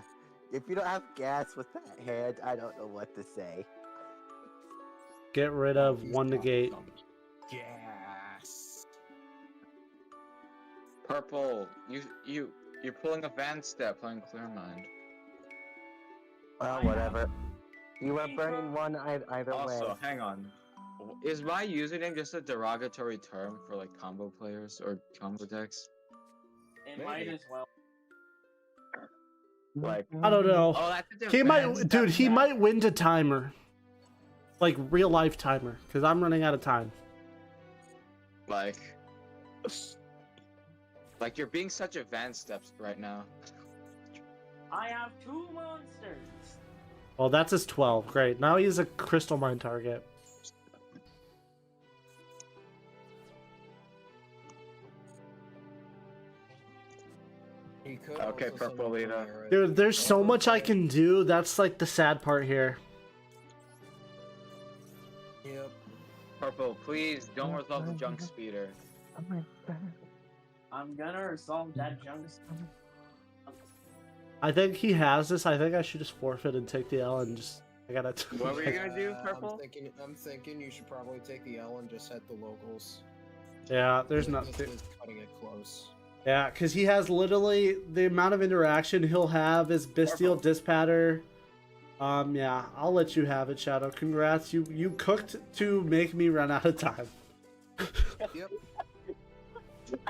If you don't have gas with that hand, I don't know what to say. Get rid of 1 negate. Gas. Purple, you're pulling a Van Step playing Clear Mind. Well, whatever. You were burning one either way. Also, hang on. Is my username just a derogatory term for like combo players or combo decks? It might as well. Like, I don't know. oh, that's a He Van might, Step dude. He deck. might win to timer, like real life timer, because I'm running out of time. Like you're being such a Van Steps right now. I have 2 monsters. Well, that's his 12. Great. Now he's a crystal mine target. Okay, Purple Lita. Dude, there's so much I can do. That's like the sad part here. Yep. Purple, please don't resolve the junk speeder. I'm gonna resolve that junk. I think he has this. I think I should just forfeit and take the L and just. I gotta. What were you gonna do, Purple? I'm thinking you should probably take the L and just hit the locals. Yeah, there's This nothing. is cutting it close. Yeah, because he has literally the amount of interaction he'll have is Bestial Dispatter. Yeah, I'll let you have it, Shadow. Congrats, you cooked to make me run out of time. Yep.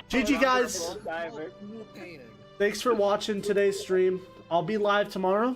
GG, guys. Thanks for watching today's stream. I'll be live tomorrow.